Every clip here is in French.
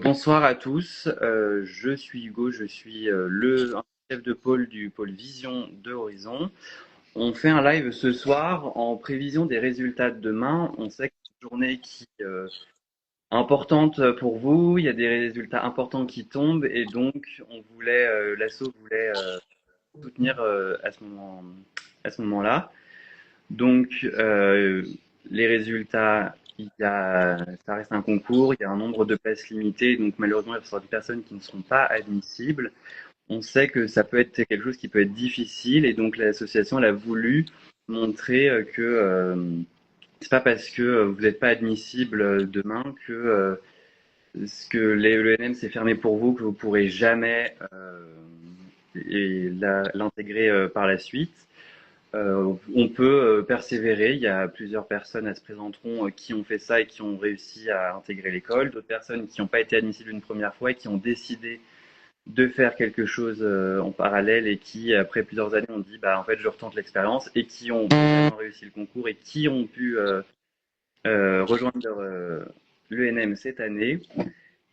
Bonsoir à tous, je suis Hugo, je suis un chef de pôle du pôle Vision de Horizon. On fait un live ce soir en prévision des résultats de demain. On sait que c'est une journée qui est importante pour vous, il y a des résultats importants qui tombent et donc l'asso voulait soutenir à ce moment-là. Donc, les résultats, ça reste un concours, il y a un nombre de places limitées, donc malheureusement, il va y avoir des personnes qui ne seront pas admissibles. On sait que ça peut être quelque chose qui peut être difficile, et donc l'association elle a voulu montrer que c'est pas parce que vous n'êtes pas admissible demain que l'ENM s'est fermé pour vous, que vous pourrez jamais l'intégrer par la suite. On peut persévérer. Il y a plusieurs personnes qui se présenteront qui ont fait ça et qui ont réussi à intégrer l'école. D'autres personnes qui n'ont pas été admissibles une première fois et qui ont décidé de faire quelque chose en parallèle et qui, après plusieurs années, ont dit bah en fait je retente l'expérience et qui ont vraiment réussi le concours et qui ont pu rejoindre l'ENM cette année.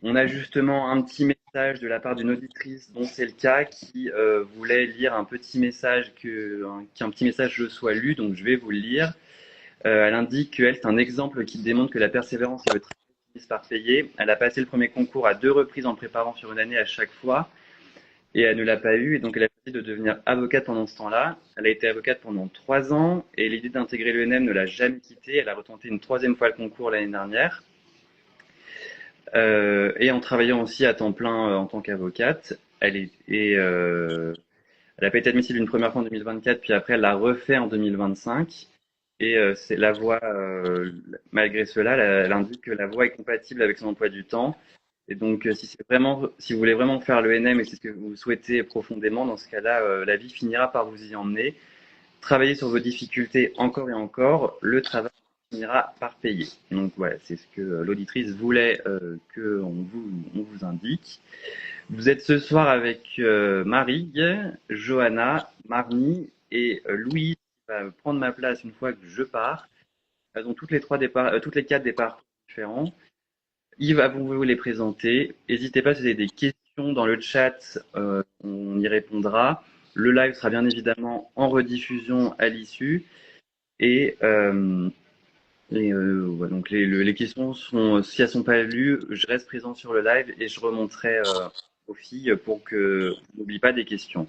On a justement un petit message de la part d'une auditrice dont c'est le cas qui voulait lire un petit message qu'un petit message soit lu, donc je vais vous le lire. Elle indique qu'elle, c'est un exemple qui démontre que la persévérance et le travail finissent par payer. Elle a passé le premier concours à 2 reprises en le préparant sur une année à chaque fois et elle ne l'a pas eu et donc elle a décidé de devenir avocate pendant ce temps-là. Elle a été avocate pendant 3 ans et l'idée d'intégrer l'ENM ne l'a jamais quittée. Elle a retenté une 3e fois le concours l'année dernière. Et en travaillant aussi à temps plein en tant qu'avocate. Elle a pas été admissible une première fois en 2024, puis après elle l'a refait en 2025. Et c'est la voie, malgré cela, elle indique que la voie est compatible avec son emploi du temps. Et donc, si vous voulez vraiment faire le NM et c'est ce que vous souhaitez profondément, dans ce cas-là, la vie finira par vous y emmener. Travaillez sur vos difficultés encore et encore, le travail finira par payer. Donc voilà, c'est ce que l'auditrice voulait on vous indique. Vous êtes ce soir avec Marie, Johanna, Marnie et Louis qui va prendre ma place une fois que je pars. Elles ont toutes les 4 des parcours différents. Yves va vous les présenter. N'hésitez pas si vous avez des questions dans le chat, on y répondra. Le live sera bien évidemment en rediffusion à l'issue. Et, ouais, donc les questions sont, si elles sont pas lues, je reste présent sur le live et je remonterai aux filles pour que n'oublie pas des questions.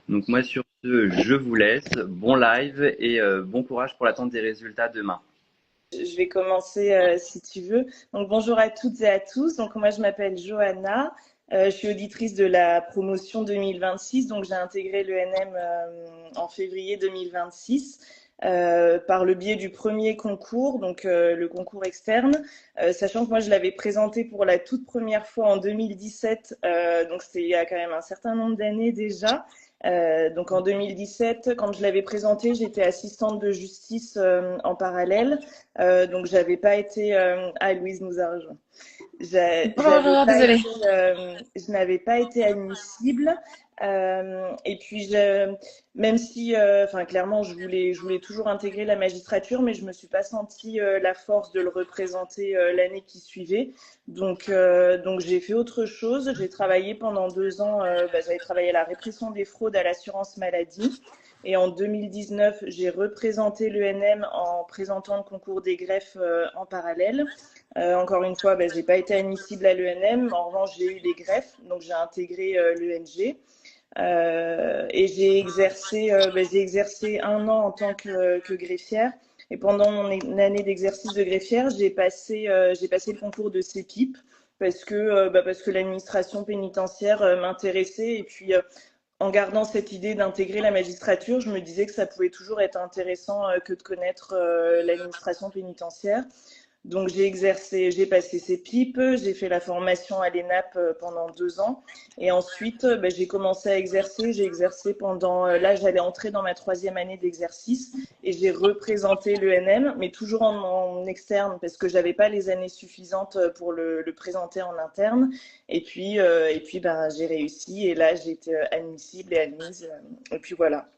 Donc moi sur ce, je vous laisse. Bon live et bon courage pour l'attente des résultats demain. Je vais commencer si tu veux. Donc bonjour à toutes et à tous. Donc moi je m'appelle Johanna. Je suis auditrice de la promotion 2026. Donc j'ai intégré l'ENM en février 2026 par le biais du premier concours, donc le concours externe. Sachant que moi je l'avais présenté pour la toute première fois en 2017. Donc c'était il y a quand même un certain nombre d'années déjà. Donc en 2017, quand je l'avais présenté, j'étais assistante de justice en parallèle. Donc j'avais pas été. Ah, Louise nous a rejoint. Bonjour, désolée. Je n'avais pas été admissible. Et puis, même si, enfin, clairement, je voulais toujours intégrer la magistrature, mais je me suis pas sentie la force de le représenter l'année qui suivait. Donc j'ai fait autre chose. J'ai travaillé pendant 2 ans. J'avais travaillé à la répression des fraudes à l'assurance maladie. Et en 2019, j'ai représenté l'ENM en présentant le concours des greffes en parallèle. Encore une fois, j'ai pas été admissible à l'ENM. En revanche, j'ai eu les greffes, donc j'ai intégré l'ENG. Et j'ai exercé 1 an en tant que greffière. Et pendant mon année d'exercice de greffière, j'ai passé le concours de CEPIP parce que l'administration pénitentiaire m'intéressait. Et puis, en gardant cette idée d'intégrer la magistrature, je me disais que ça pouvait toujours être intéressant que de connaître l'administration pénitentiaire. Donc j'ai exercé, j'ai passé CEPIP, j'ai fait la formation à l'ENAP pendant 2 ans. Et ensuite, j'ai commencé à exercer. J'ai exercé pendant, là j'allais entrer dans ma 3e année d'exercice et j'ai représenté l'ENM, mais toujours en externe parce que j'avais pas les années suffisantes pour le présenter en interne. Et puis j'ai réussi et là j'ai été admissible et admise. Et puis voilà.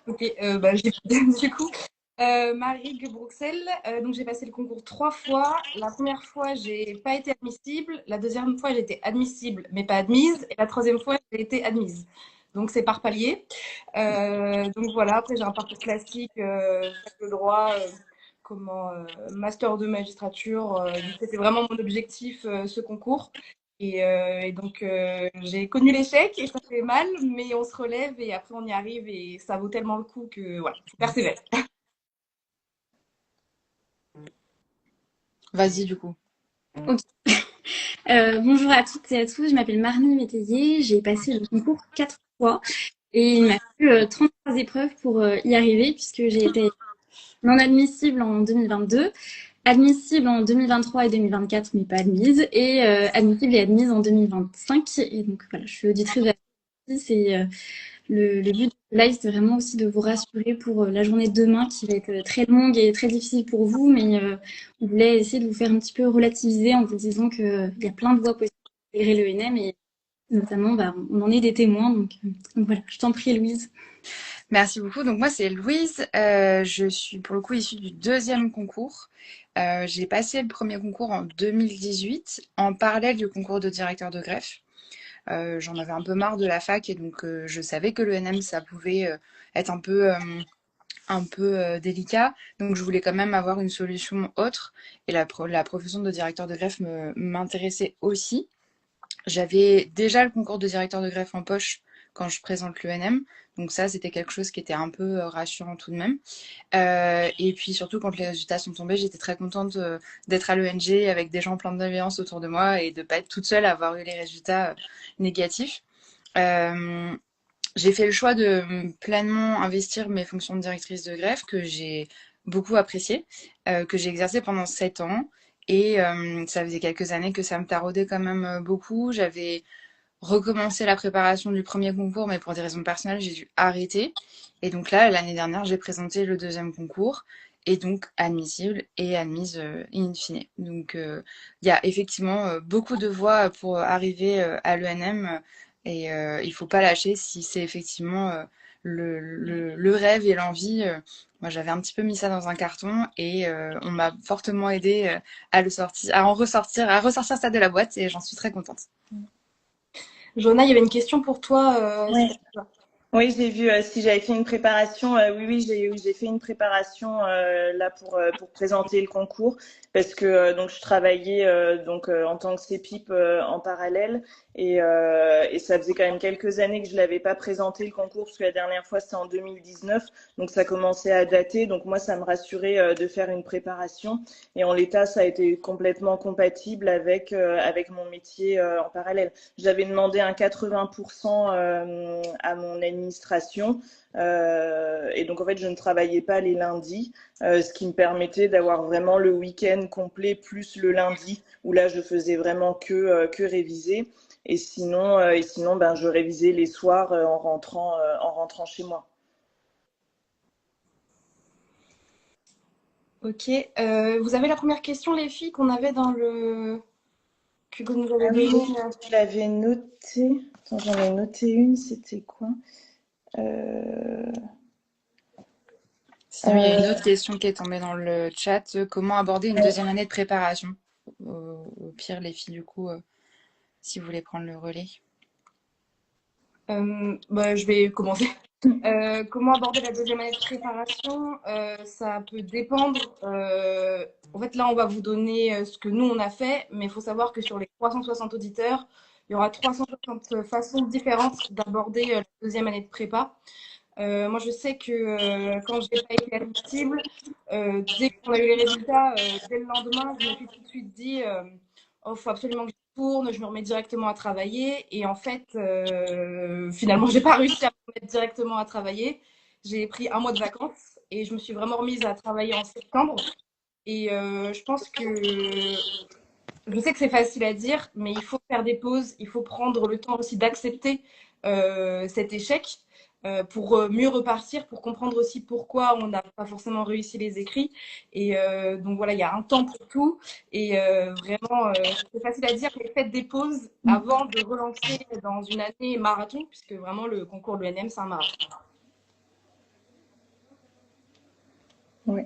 Ok, du coup, Marie Bruxelles, donc j'ai passé le concours 3 fois. La première fois, j'ai pas été admissible. La deuxième fois, j'ai été admissible, mais pas admise. Et la troisième fois, j'ai été admise. Donc c'est par palier. Donc voilà, après j'ai un parcours classique, fac de droit, master de magistrature. Donc c'était vraiment mon objectif, ce concours. Et donc, j'ai connu l'échec et ça fait mal, mais on se relève et après on y arrive et ça vaut tellement le coup que voilà, faut persévérer. Vas-y, du coup. Ok. Bonjour à toutes et à tous, je m'appelle Marnie Métayer, j'ai passé le concours 4 fois et il m'a fallu 33 épreuves pour y arriver puisque j'ai été non admissible en 2022, admissible en 2023 et 2024 mais pas admise et admissible et admise en 2025 et donc voilà, je suis auditrice de la justice et le but de live, c'est vraiment aussi de vous rassurer pour la journée de demain qui va être très longue et très difficile pour vous, mais on voulait essayer de vous faire un petit peu relativiser en vous disant qu'il y a plein de voies possibles d'intégrer le NM et notamment, on en est des témoins. Donc voilà, je t'en prie, Louise. Merci beaucoup. Donc moi, c'est Louise. Je suis pour le coup issue du 2e concours. J'ai passé le premier concours en 2018 en parallèle du concours de directeur de greffe. J'en avais un peu marre de la fac et donc je savais que l'ENM, ça pouvait être un peu délicat. Donc je voulais quand même avoir une solution autre. Et la profession de directeur de greffe m'intéressait aussi. J'avais déjà le concours de directeur de greffe en poche quand je présente l'ENM. Donc ça, c'était quelque chose qui était un peu rassurant tout de même. Et puis surtout, quand les résultats sont tombés, j'étais très contente d'être à l'ENG avec des gens pleins de bienveillance autour de moi et de pas être toute seule à avoir eu les résultats négatifs. J'ai fait le choix de pleinement investir mes fonctions de directrice de greffe que j'ai beaucoup appréciées, que j'ai exercé pendant 7 ans. Et ça faisait quelques années que ça me taraudait quand même beaucoup. J'avais recommencé la préparation du premier concours, mais pour des raisons personnelles, j'ai dû arrêter. Et donc là, l'année dernière, j'ai présenté le 2e concours, et donc admissible et admise in fine. Donc il y a effectivement beaucoup de voies pour arriver à l'ENM, et il faut pas lâcher si c'est effectivement le rêve et l'envie. Moi, j'avais un petit peu mis ça dans un carton et on m'a fortement aidé à le sortir, à ressortir ça de la boîte et j'en suis très contente. Johanna, il y avait une question pour toi. Ouais. Oui, j'ai vu si j'avais fait une préparation. Oui, j'ai fait une préparation là pour présenter le concours parce que donc je travaillais en tant que CEPIP en parallèle et ça faisait quand même quelques années que je l'avais pas présenté le concours parce que la dernière fois c'était en 2019, donc ça commençait à dater. Donc moi, ça me rassurait de faire une préparation et en l'état, ça a été complètement compatible avec mon métier en parallèle. J'avais demandé un 80% à mon administration. Et donc, en fait, je ne travaillais pas les lundis, ce qui me permettait d'avoir vraiment le week-end complet plus le lundi, où là, je faisais vraiment que réviser. Et sinon, je révisais les soirs en rentrant chez moi. Ok. Vous avez la première question, les filles, qu'on avait dans le... que nous avait donné. Je l'avais noté. Attends, j'en ai noté une. C'était quoi Sinon, il y a une autre question qui est tombée dans le chat. Comment aborder une 2e année de préparation? Au pire, les filles, du coup, si vous voulez prendre le relais. Je vais commencer. Comment aborder la 2e année de préparation? Ça peut dépendre. En fait, là, on va vous donner ce que nous, on a fait, mais il faut savoir que sur les 360 auditeurs, il y aura 360 façons différentes d'aborder la 2e année de prépa. Moi, je sais que quand je n'ai pas été admissible, dès qu'on a eu les résultats, dès le lendemain, je me suis tout de suite dit oh, faut absolument que je tourne, je me remets directement à travailler. Et en fait, finalement, j'ai pas réussi à me remettre directement à travailler. j'ai pris un mois de vacances et je me suis vraiment remise à travailler en septembre. Et je pense que je sais que c'est facile à dire, mais il faut faire des pauses, il faut prendre le temps aussi d'accepter cet échec pour mieux repartir, pour comprendre aussi pourquoi on n'a pas forcément réussi les écrits. Et donc voilà, il y a un temps pour tout. Et vraiment, c'est facile à dire, mais faites des pauses avant de relancer dans une année marathon, puisque vraiment le concours de l'ENM, c'est un marathon. Oui.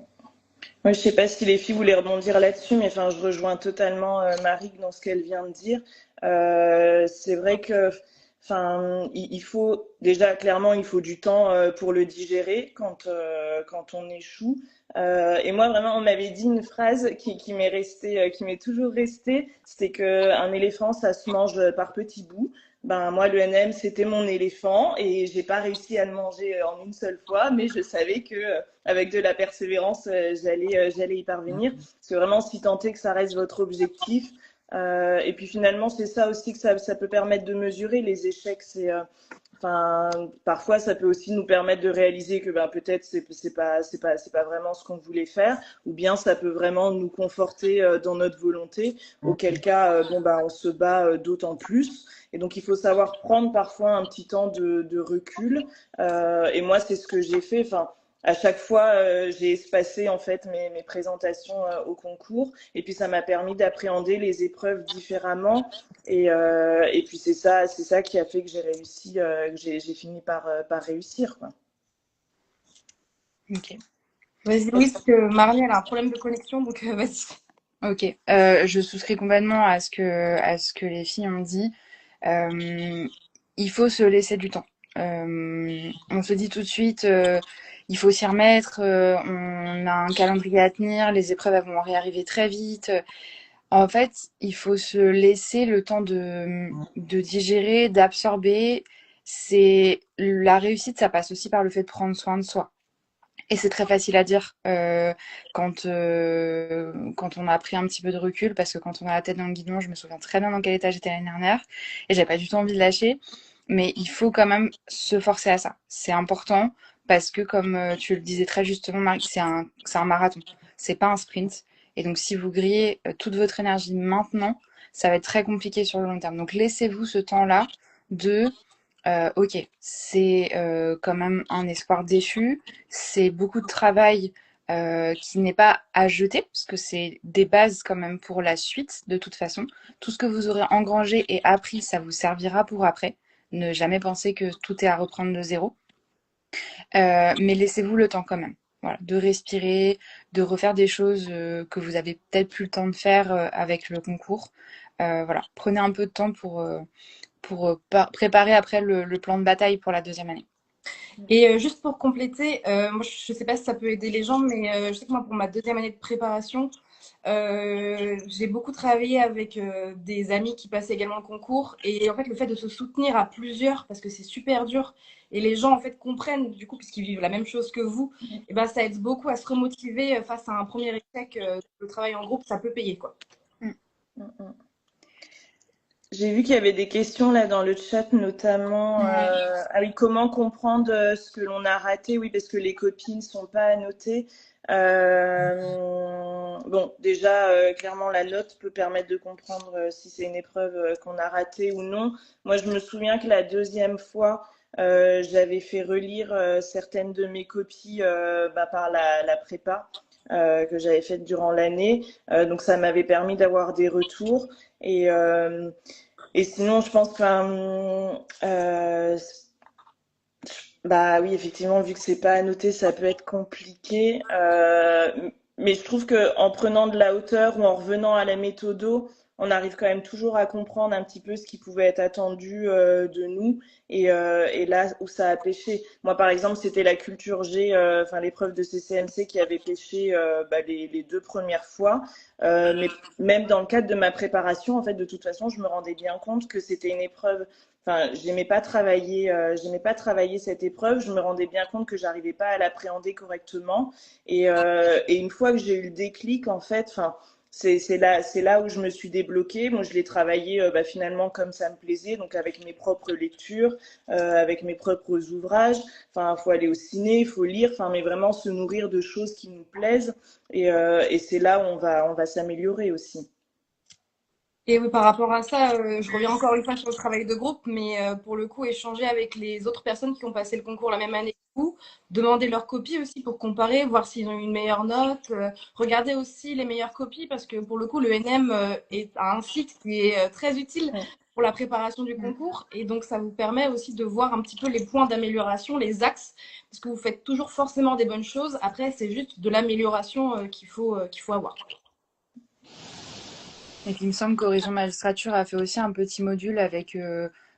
Moi, je sais pas si les filles voulaient rebondir là-dessus, mais enfin, je rejoins totalement Marie dans ce qu'elle vient de dire. C'est vrai que, enfin, il faut déjà clairement, il faut du temps pour le digérer quand on échoue. Et moi, vraiment, on m'avait dit une phrase qui m'est restée, qui m'est toujours restée, c'était que un éléphant, ça se mange par petits bouts. Ben moi, le NM, c'était mon éléphant et j'ai pas réussi à le manger en une seule fois, mais je savais que avec de la persévérance, j'allais y parvenir. Parce que vraiment, si tant est que ça reste votre objectif. Et puis finalement, c'est ça aussi que ça peut permettre de mesurer les échecs. Enfin, parfois, ça peut aussi nous permettre de réaliser que ben, peut-être c'est pas vraiment ce qu'on voulait faire, ou bien ça peut vraiment nous conforter dans notre volonté. Auquel cas, bon ben, on se bat d'autant plus. Et donc, il faut savoir prendre parfois un petit temps de recul. Et moi, c'est ce que j'ai fait. Enfin, à chaque fois, j'ai espacé en fait mes présentations au concours. Et puis, ça m'a permis d'appréhender les épreuves différemment. Et puis, c'est ça qui a fait que j'ai réussi, que j'ai fini par réussir, quoi. Ok. Vas-y, Louise, parce que Marnie, elle a un problème de connexion, donc vas-y. Ok. Je souscris complètement à ce que les filles ont dit. Il faut se laisser du temps. On se dit tout de suite, il faut s'y remettre, on a un calendrier à tenir, les épreuves elles vont réarriver très vite. En fait, il faut se laisser le temps de digérer, d'absorber. La réussite, ça passe aussi par le fait de prendre soin de soi. Et c'est très facile à dire quand on a pris un petit peu de recul, parce que quand on a la tête dans le guidon, je me souviens très bien dans quel état j'étais l'année dernière, et j'avais pas du tout envie de lâcher. Mais il faut quand même se forcer à ça. C'est important parce que, comme tu le disais très justement, Marie, c'est un marathon. C'est pas un sprint. Et donc, si vous grillez toute votre énergie maintenant, ça va être très compliqué sur le long terme. Donc, laissez-vous ce temps-là de ok, c'est quand même un espoir déchu. C'est beaucoup de travail qui n'est pas à jeter, parce que c'est des bases quand même pour la suite, de toute façon. Tout ce que vous aurez engrangé et appris, ça vous servira pour après. Ne jamais penser que tout est à reprendre de zéro. Mais laissez-vous le temps quand même. Voilà, de respirer, de refaire des choses que vous avez peut-être plus le temps de faire avec le concours. Voilà, prenez un peu de temps pour préparer après le plan de bataille pour la deuxième année. Et juste pour compléter, moi je ne sais pas si ça peut aider les gens, mais je sais que moi pour ma deuxième année de préparation, j'ai beaucoup travaillé avec des amis qui passaient également le concours. Et en fait, le fait de se soutenir à plusieurs, parce que c'est super dur, et les gens en fait comprennent du coup, puisqu'ils vivent la même chose que vous, et ben, ça aide beaucoup à se remotiver face à un premier échec. Le travail en groupe, ça peut payer, quoi. J'ai vu qu'il y avait des questions là dans le chat, notamment ah oui, comment comprendre ce que l'on a raté? Oui, parce que les copies ne sont pas annotées. Bon, déjà, clairement, la note peut permettre de comprendre si c'est une épreuve qu'on a ratée ou non. Moi, je me souviens que la deuxième fois, j'avais fait relire certaines de mes copies par la prépa que j'avais faite durant l'année. Donc, ça m'avait permis d'avoir des retours. Et sinon, je pense que bah oui, effectivement, vu que c'est pas annoté, ça peut être compliqué. Mais je trouve que en prenant de la hauteur ou en revenant à la méthodo, on arrive quand même toujours à comprendre un petit peu ce qui pouvait être attendu de nous et là où ça a pêché. Moi, par exemple, c'était la culture G, enfin l'épreuve de CCMC qui avait pêché les deux premières fois. Mais même dans le cadre de ma préparation, en fait, de toute façon, je me rendais bien compte que c'était une épreuve. Enfin, j'aimais pas travailler cette épreuve. Je me rendais bien compte que j'arrivais pas à l'appréhender correctement. Et une fois que j'ai eu le déclic, en fait, enfin, c'est là où je me suis débloquée. Moi, je l'ai travaillé finalement comme ça me plaisait, donc avec mes propres lectures, avec mes propres ouvrages. Enfin, faut aller au ciné, faut lire, enfin, mais vraiment se nourrir de choses qui nous plaisent. Et c'est là où on va s'améliorer aussi. Et oui, par rapport à ça, je reviens encore une fois sur le travail de groupe, mais pour le coup, échanger avec les autres personnes qui ont passé le concours la même année que vous, demander leur copie aussi pour comparer, voir s'ils ont eu une meilleure note, regarder aussi les meilleures copies, parce que pour le coup, le NM est un site qui est très utile pour la préparation du concours, et donc ça vous permet aussi de voir un petit peu les points d'amélioration, les axes, parce que vous faites toujours forcément des bonnes choses. Après, c'est juste de l'amélioration qu'il faut avoir. Et puis il me semble qu'Horizon Magistrature a fait aussi un petit module avec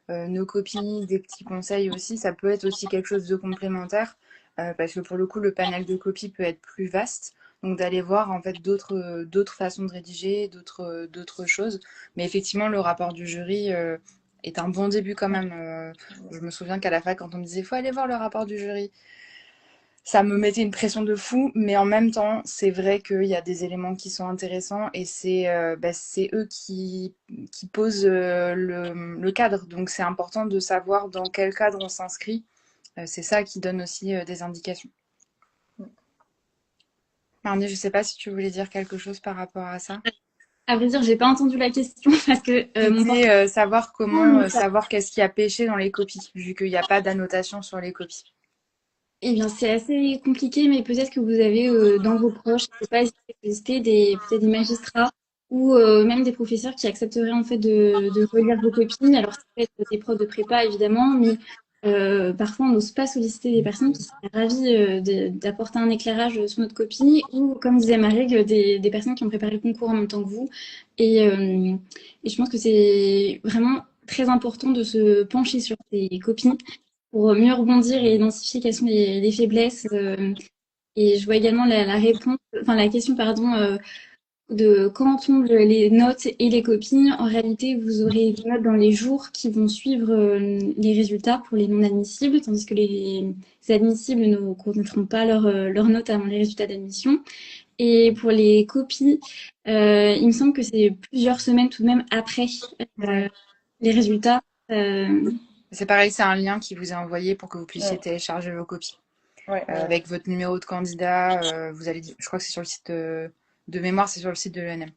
nos copies, des petits conseils aussi. Ça peut être aussi quelque chose de complémentaire parce que pour le coup, le panel de copies peut être plus vaste. Donc d'aller voir en fait d'autres façons de rédiger, d'autres choses. Mais effectivement, le rapport du jury est un bon début quand même. Je me souviens qu'à la fac, quand on me disait il faut aller voir le rapport du jury, ça me mettait une pression de fou, mais en même temps, c'est vrai qu'il y a des éléments qui sont intéressants et c'est eux qui posent le cadre. Donc c'est important de savoir dans quel cadre on s'inscrit. C'est ça qui donne aussi des indications. Marnie, je ne sais pas si tu voulais dire quelque chose par rapport à ça. À vrai dire, j'ai pas entendu la question parce que C'était savoir comment savoir qu'est-ce qui a péché dans les copies, vu qu'il n'y a pas d'annotation sur les copies. eh bien, c'est assez compliqué, mais peut-être que vous avez dans vos proches, je sais pas, exister peut-être des magistrats ou même des professeurs qui accepteraient en fait de relire vos copies. Alors, ça peut être des profs de prépa, évidemment, mais parfois, on n'ose pas solliciter des personnes qui seraient ravies d'apporter un éclairage sur notre copie ou, comme disait Marie, des personnes qui ont préparé le concours en même temps que vous. Et je pense que c'est vraiment très important de se pencher sur ces copies pour mieux rebondir et identifier quelles sont les faiblesses. Et je vois également la réponse, enfin la question, pardon, de quand on tombe les notes et les copies. En réalité, vous aurez des notes dans les jours qui vont suivre les résultats pour les non admissibles, tandis que les admissibles ne connaîtront pas leurs notes avant les résultats d'admission. Et pour les copies, il me semble que c'est plusieurs semaines tout de même après les résultats. C'est pareil, c'est un lien qui vous est envoyé pour que vous puissiez télécharger vos copies. Avec votre numéro de candidat, vous allez, je crois que c'est sur le site de mémoire, c'est sur le site de l'ENM.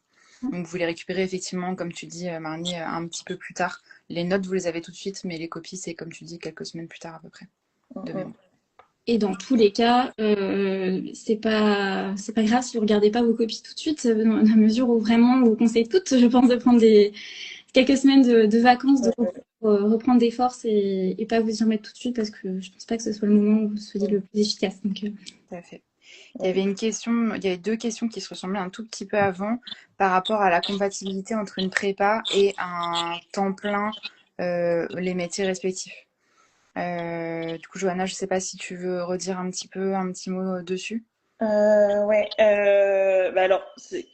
Donc vous les récupérez effectivement, comme tu dis, Marnie, un petit peu plus tard. Les notes, vous les avez tout de suite, mais les copies, c'est comme tu dis, quelques semaines plus tard à peu près, de mémoire. Et dans tous les cas, c'est pas grave si vous regardez pas vos copies tout de suite, dans la mesure où vraiment, on vous conseille toutes, je pense, de prendre quelques semaines de vacances, pour reprendre des forces et pas vous y remettre tout de suite parce que je pense pas que ce soit le moment où vous soyez le plus efficace. Donc, Tout à fait. Il y avait deux questions qui se ressemblaient un tout petit peu avant par rapport à la compatibilité entre une prépa et un temps plein, les métiers respectifs. Du coup, Johanna, je sais pas si tu veux redire un petit mot dessus. Alors,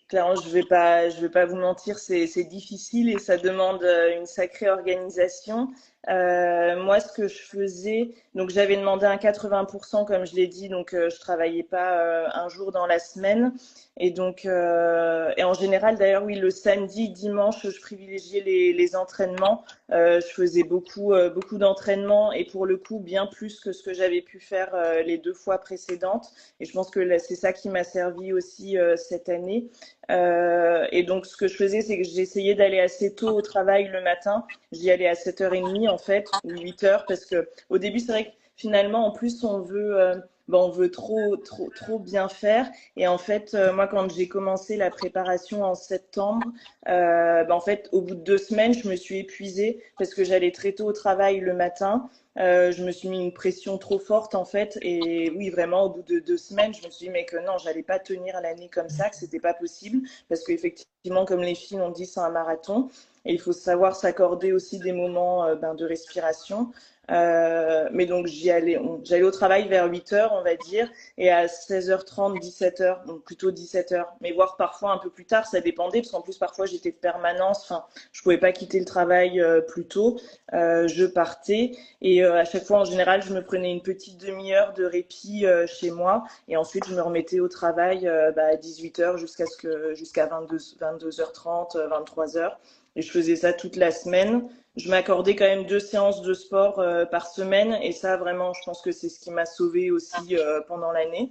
clairement, je vais pas vous mentir, c'est difficile et ça demande une sacrée organisation. Moi, ce que je faisais, donc j'avais demandé un 80%, comme je l'ai dit, donc je travaillais pas un jour dans la semaine. Et donc, et en général, d'ailleurs, oui, le samedi, dimanche, je privilégiais les entraînements. Je faisais beaucoup d'entraînements et pour le coup, bien plus que ce que j'avais pu faire les 2 fois précédentes. Et je pense que c'est ça qui m'a servi aussi cette année. Et donc, ce que je faisais, c'est que j'essayais d'aller assez tôt au travail le matin. J'y allais à 7h30, en fait, ou 8h, parce que au début, c'est vrai que finalement, en plus, on veut trop bien faire. Et en fait, moi, quand j'ai commencé la préparation en septembre, en fait, au bout de 2 semaines, je me suis épuisée parce que j'allais très tôt au travail le matin. Je me suis mis une pression trop forte en fait et oui vraiment au bout de 2 semaines je me suis dit mais que non j'allais pas tenir l'année comme ça, que c'était pas possible parce qu'effectivement comme les filles l'ont dit c'est un marathon et il faut savoir s'accorder aussi des moments de respiration Mais donc j'allais au travail vers 8h, on va dire, et à 16h30, 17h, donc plutôt 17h, mais voire parfois un peu plus tard, ça dépendait, parce qu'en plus parfois j'étais de permanence, enfin je pouvais pas quitter le travail plus tôt, je partais, et à chaque fois en général je me prenais une petite demi-heure de répit chez moi, et ensuite je me remettais au travail à 18h jusqu'à 22h30, 23h, et je faisais ça toute la semaine. Je m'accordais quand même 2 séances de sport par semaine, et ça vraiment je pense que c'est ce qui m'a sauvée aussi pendant l'année.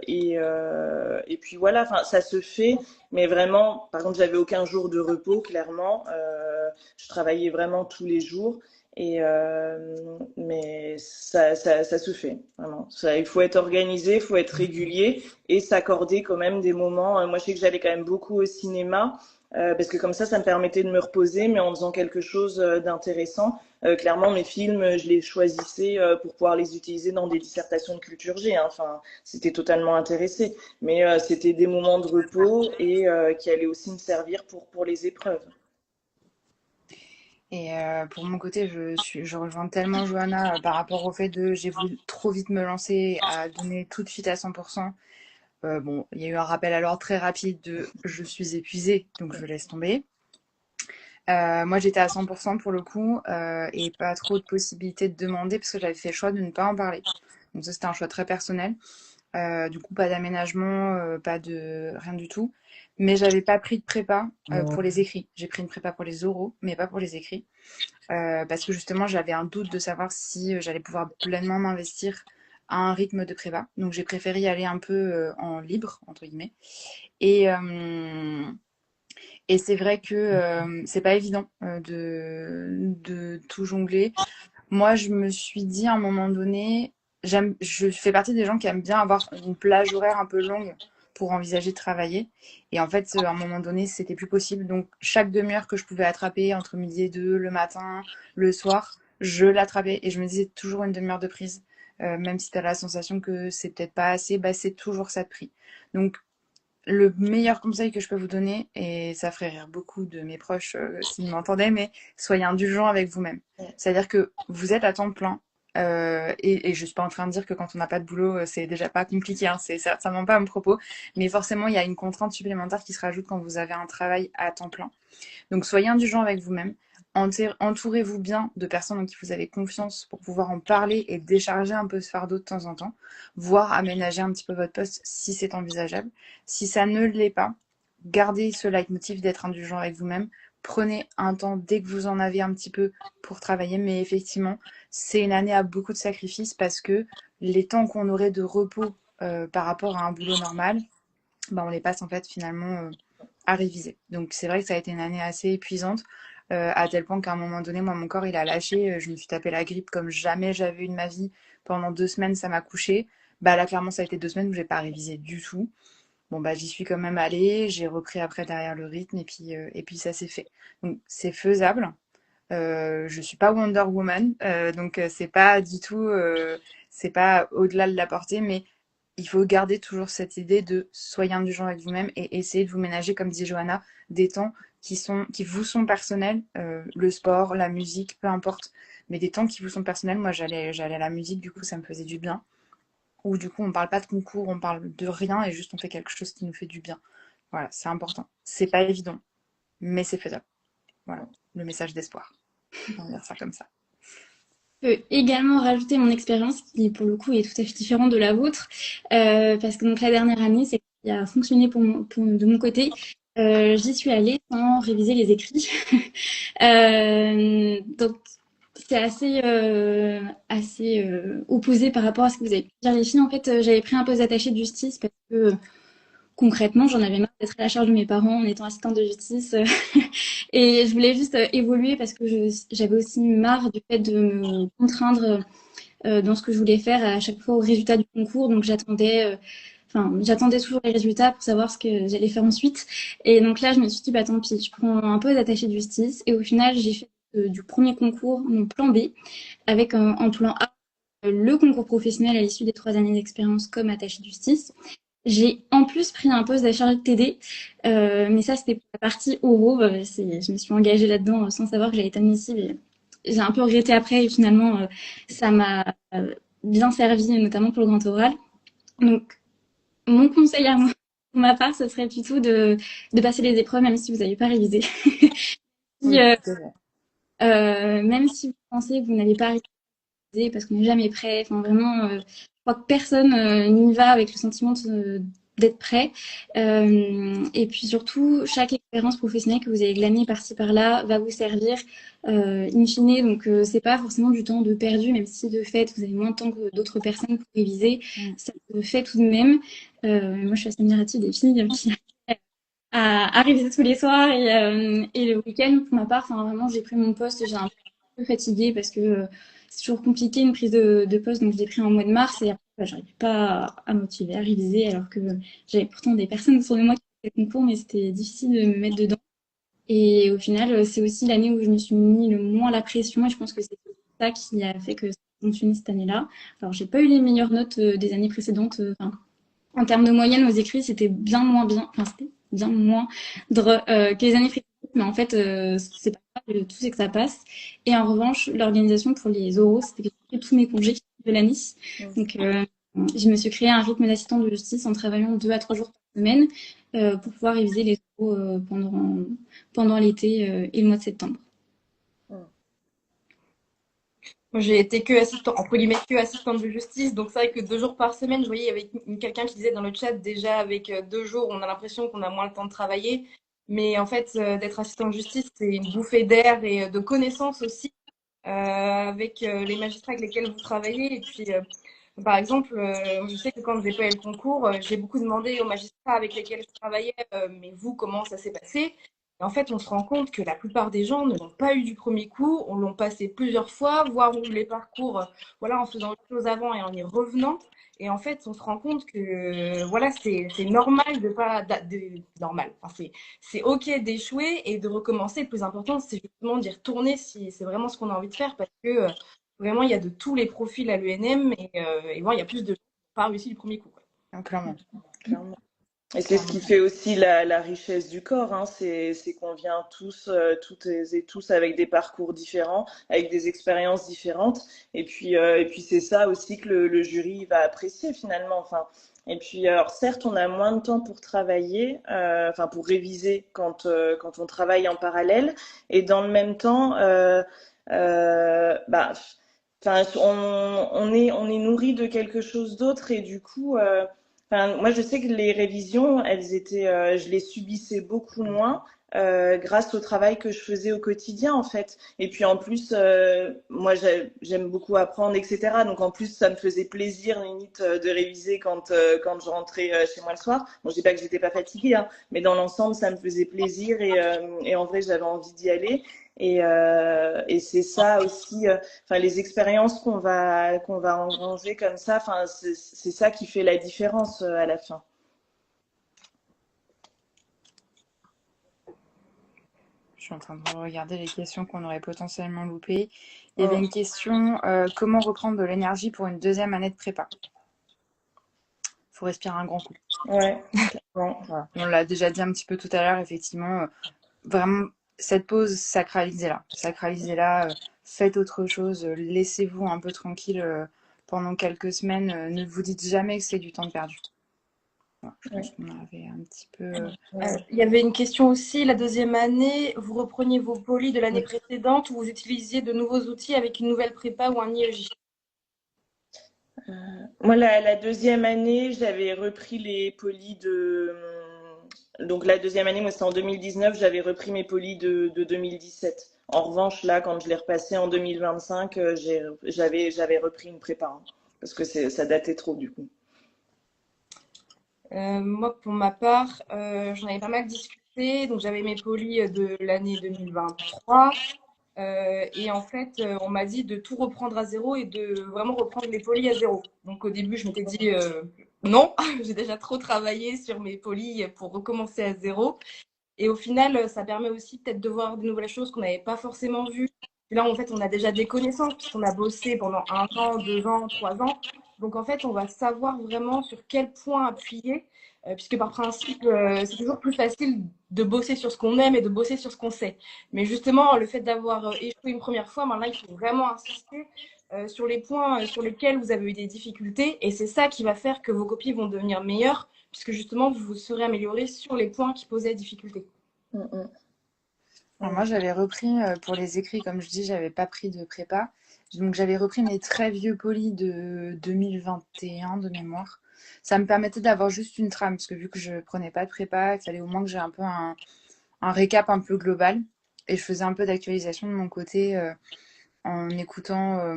Et puis voilà, enfin ça se fait, mais vraiment, par contre j'avais aucun jour de repos clairement. Je travaillais vraiment tous les jours, mais ça se fait vraiment. Il faut être organisé, il faut être régulier et s'accorder quand même des moments. Moi je sais que j'allais quand même beaucoup au cinéma. Parce que comme ça me permettait de me reposer, mais en faisant quelque chose d'intéressant. Clairement, mes films, je les choisissais pour pouvoir les utiliser dans des dissertations de culture G. Hein. Enfin, c'était totalement intéressé. Mais c'était des moments de repos et qui allaient aussi me servir pour les épreuves. Et pour mon côté, je rejoins tellement Johanna par rapport au fait de j'ai voulu trop vite me lancer à donner tout de suite à 100%. Bon, il y a eu un rappel à l'ordre très rapide de je suis épuisée, donc je laisse tomber. Moi, j'étais à 100% pour le coup et pas trop de possibilités de demander parce que j'avais fait le choix de ne pas en parler. Donc ça, c'était un choix très personnel. Du coup, pas d'aménagement, pas de rien du tout. Mais j'avais pas pris de prépa pour les écrits. J'ai pris une prépa pour les oraux, mais pas pour les écrits. Parce que justement, j'avais un doute de savoir si j'allais pouvoir pleinement m'investir à un rythme de prépa. Donc j'ai préféré y aller un peu en libre, entre guillemets. Et, et c'est vrai que c'est pas évident de tout jongler. Moi, je me suis dit à un moment donné, je fais partie des gens qui aiment bien avoir une plage horaire un peu longue pour envisager de travailler. Et en fait, à un moment donné, c'était plus possible. Donc, chaque demi-heure que je pouvais attraper entre midi et deux, le matin, le soir, je l'attrapais et je me disais toujours une demi-heure de prise. Même si tu as la sensation que c'est peut-être pas assez, bah, c'est toujours ça de prix. Donc, le meilleur conseil que je peux vous donner, et ça ferait rire beaucoup de mes proches s'ils m'entendaient, mais soyez indulgents avec vous-même. C'est-à-dire que vous êtes à temps plein, et je suis pas en train de dire que quand on n'a pas de boulot, c'est déjà pas compliqué, hein, c'est certainement pas mon propos, mais forcément, il y a une contrainte supplémentaire qui se rajoute quand vous avez un travail à temps plein. Donc soyez indulgents avec vous-même. Entourez-vous bien de personnes en qui vous avez confiance pour pouvoir en parler et décharger un peu ce fardeau de temps en temps, voire aménager un petit peu votre poste si c'est envisageable. Si ça ne l'est pas, gardez ce leitmotiv d'être indulgent avec vous-même. Prenez un temps dès que vous en avez un petit peu pour travailler, mais effectivement, c'est une année à beaucoup de sacrifices parce que les temps qu'on aurait de repos par rapport à un boulot normal, on les passe en fait finalement à réviser. Donc c'est vrai que ça a été une année assez épuisante, à tel point qu'à un moment donné, moi, mon corps, il a lâché. Je me suis tapé la grippe comme jamais j'avais eu de ma vie. Pendant 2 semaines, ça m'a couché. Bah là, clairement, ça a été 2 semaines où j'ai pas révisé du tout. Bon, bah j'y suis quand même allée. J'ai repris après derrière le rythme et puis ça s'est fait. Donc c'est faisable. Je suis pas Wonder Woman, donc c'est pas du tout, c'est pas au-delà de la portée, mais il faut garder toujours cette idée de soyez indulgent avec vous-même et essayer de vous ménager, comme disait Johanna, des temps qui vous sont personnels, le sport, la musique, peu importe, mais des temps qui vous sont personnels. Moi, j'allais à la musique, du coup, ça me faisait du bien. Ou du coup, on parle pas de concours, on parle de rien et juste on fait quelque chose qui nous fait du bien. Voilà, c'est important. C'est pas évident, mais c'est faisable. Voilà, le message d'espoir. On va dire ça comme ça. Je peux également rajouter mon expérience qui, pour le coup, est tout à fait différente de la vôtre. Parce que donc, la dernière année, c'est qui a fonctionné de mon côté. J'y suis allée sans réviser les écrits. Donc, c'est assez opposé par rapport à ce que vous avez pu dire, les filles. En fait, j'avais pris un poste d'attaché de justice parce que concrètement, j'en avais marre d'être à la charge de mes parents en étant assistante de justice. Et je voulais juste évoluer parce que j'avais aussi marre du fait de me contraindre dans ce que je voulais faire à chaque fois au résultat du concours. Donc j'attendais toujours les résultats pour savoir ce que j'allais faire ensuite. Et donc là, je me suis dit, bah tant pis, je prends un peu d'attaché de justice. Et au final, j'ai fait du premier concours mon plan B avec en plan A le concours professionnel à l'issue des 3 années d'expérience comme attaché de justice. J'ai en plus pris un poste d'achat de TD, mais ça c'était pour la partie oraux. Je me suis engagée là-dedans sans savoir que j'allais être admissible. j'ai un peu regretté après et finalement, ça m'a bien servi, notamment pour le grand oral. Donc, mon conseil à moi, pour ma part, ce serait plutôt de passer les épreuves, même si vous n'avez pas révisé. Si, Oui, tout à fait. même si vous pensez que vous n'avez pas révisé parce qu'on n'est jamais prêt, enfin vraiment, je crois que personne n'y va avec le sentiment d'être prêt. Et puis surtout, chaque expérience professionnelle que vous avez glanée par-ci par-là va vous servir in fine. Donc, c'est pas forcément du temps de perdu, même si de fait, vous avez moins de temps que d'autres personnes pour réviser. Ça se fait tout de même. Moi, je suis assez admirative des filles qui à réviser tous les soirs et le week-end, pour ma part, enfin, vraiment, j'ai pris mon poste, j'ai un peu fatiguée parce que c'est toujours compliqué une prise de poste, donc je l'ai pris en mois de mars et après, bah, j'arrivais pas à motiver, à réviser, alors que j'avais pourtant des personnes autour de moi qui faisaient le concours, mais c'était difficile de me mettre dedans. Et au final, c'est aussi l'année où je me suis mis le moins la pression et je pense que c'est ça qui a fait que ça a fonctionné cette année-là. Alors, j'ai pas eu les meilleures notes des années précédentes. Enfin, en termes de moyenne aux écrits, c'était bien moins bien. Enfin, c'était bien moins que les années précédentes. Mais en fait, c'est pas grave. Le tout, c'est que ça passe. Et en revanche, l'organisation pour les oraux, c'était que j'ai pris tous mes congés de l'année. Donc, je me suis créé un rythme d'assistant de justice en travaillant 2 à 3 jours par semaine pour pouvoir réviser les oraux pendant l'été et le mois de septembre. J'ai été que assistant, entre guillemets, que assistante de justice. Donc, c'est vrai que 2 jours par semaine, je voyais, il y avait quelqu'un qui disait dans le chat, déjà, avec 2 jours, on a l'impression qu'on a moins le temps de travailler. Mais en fait, d'être assistant de justice, c'est une bouffée d'air et de connaissances aussi avec les magistrats avec lesquels vous travaillez. Et puis, par exemple, je sais que quand j'ai fait le concours, j'ai beaucoup demandé aux magistrats avec lesquels je travaillais, mais vous, comment ça s'est passé? Et en fait, on se rend compte que la plupart des gens ne l'ont pas eu du premier coup, on l'ont passé plusieurs fois, voire ont eu les parcours voilà, en faisant autre chose avant et en y revenant. Et en fait, on se rend compte que voilà, c'est normal de pas normal. Enfin, c'est OK d'échouer et de recommencer. Le plus important, c'est justement d'y retourner si c'est vraiment ce qu'on a envie de faire parce que vraiment, il y a de tous les profils à l'UNM et bon, il y a plus de gens qui n'ont pas réussi du premier coup, quoi. Ah, clairement. Clairement. Et c'est ce qui fait aussi la richesse du corps, hein. C'est qu'on vient tous, toutes et tous avec des parcours différents, avec des expériences différentes. Et puis c'est ça aussi que le jury va apprécier finalement. Enfin, et puis alors certes, on a moins de temps pour travailler, enfin pour réviser quand on travaille en parallèle. Et dans le même temps, bah, enfin, on est nourri de quelque chose d'autre et du coup. Enfin, moi, je sais que les révisions, elles étaient, je les subissais beaucoup moins grâce au travail que je faisais au quotidien, en fait. Et puis en plus, moi, j'aime beaucoup apprendre, etc. Donc en plus, ça me faisait plaisir limite de réviser quand je rentrais chez moi le soir. Bon, je dis pas que j'étais pas fatiguée, hein, mais dans l'ensemble, ça me faisait plaisir et en vrai, j'avais envie d'y aller. Et c'est ça aussi. Enfin, les expériences qu'on va engranger comme ça, enfin, c'est ça qui fait la différence à la fin. Je suis en train de regarder les questions qu'on aurait potentiellement loupées. Il y avait une question, comment reprendre de l'énergie pour une deuxième année de prépa? Faut respirer un grand coup. Ouais. Bon. Voilà. On l'a déjà dit un petit peu tout à l'heure, effectivement. Vraiment, cette pause, sacralisez-la. Sacralisez-la, faites autre chose, laissez-vous un peu tranquille pendant quelques semaines. Ne vous dites jamais que c'est du temps perdu. Voilà, je pense qu'on avait un petit peu... Il y avait une question aussi, la deuxième année, vous repreniez vos polis de l'année précédente ou vous utilisiez de nouveaux outils avec une nouvelle prépa ou un IEJ? Moi, la deuxième année, j'avais repris les polis de... Donc la deuxième année, moi, c'était en 2019, j'avais repris mes polis de 2017. En revanche, là, quand je l'ai repassé en 2025, j'avais repris une prépa, hein, parce que ça datait trop, du coup. Moi, pour ma part, j'en avais pas mal discuté. Donc, j'avais mes polis de l'année 2023. Et en fait, on m'a dit de tout reprendre à zéro et de vraiment reprendre les polis à zéro. Donc, au début, je m'étais dit non, j'ai déjà trop travaillé sur mes polis pour recommencer à zéro. Et au final, ça permet aussi peut-être de voir de nouvelles choses qu'on n'avait pas forcément vues. Et là, en fait, on a déjà des connaissances puisqu'on a bossé pendant 1 an, 2 ans, 3 ans. Donc en fait, on va savoir vraiment sur quel point appuyer, puisque par principe, c'est toujours plus facile de bosser sur ce qu'on aime et de bosser sur ce qu'on sait. Mais justement, le fait d'avoir échoué une première fois, maintenant, il faut vraiment insister sur les points sur lesquels vous avez eu des difficultés. Et c'est ça qui va faire que vos copies vont devenir meilleures, puisque justement, vous vous serez amélioré sur les points qui posaient difficulté. Alors moi, j'avais repris pour les écrits, comme je dis, j'avais pas pris de prépa. Donc, j'avais repris mes très vieux polis de 2021 de mémoire. Ça me permettait d'avoir juste une trame, parce que vu que je prenais pas de prépa, il fallait au moins que j'ai un peu un récap un peu global. Et je faisais un peu d'actualisation de mon côté en écoutant,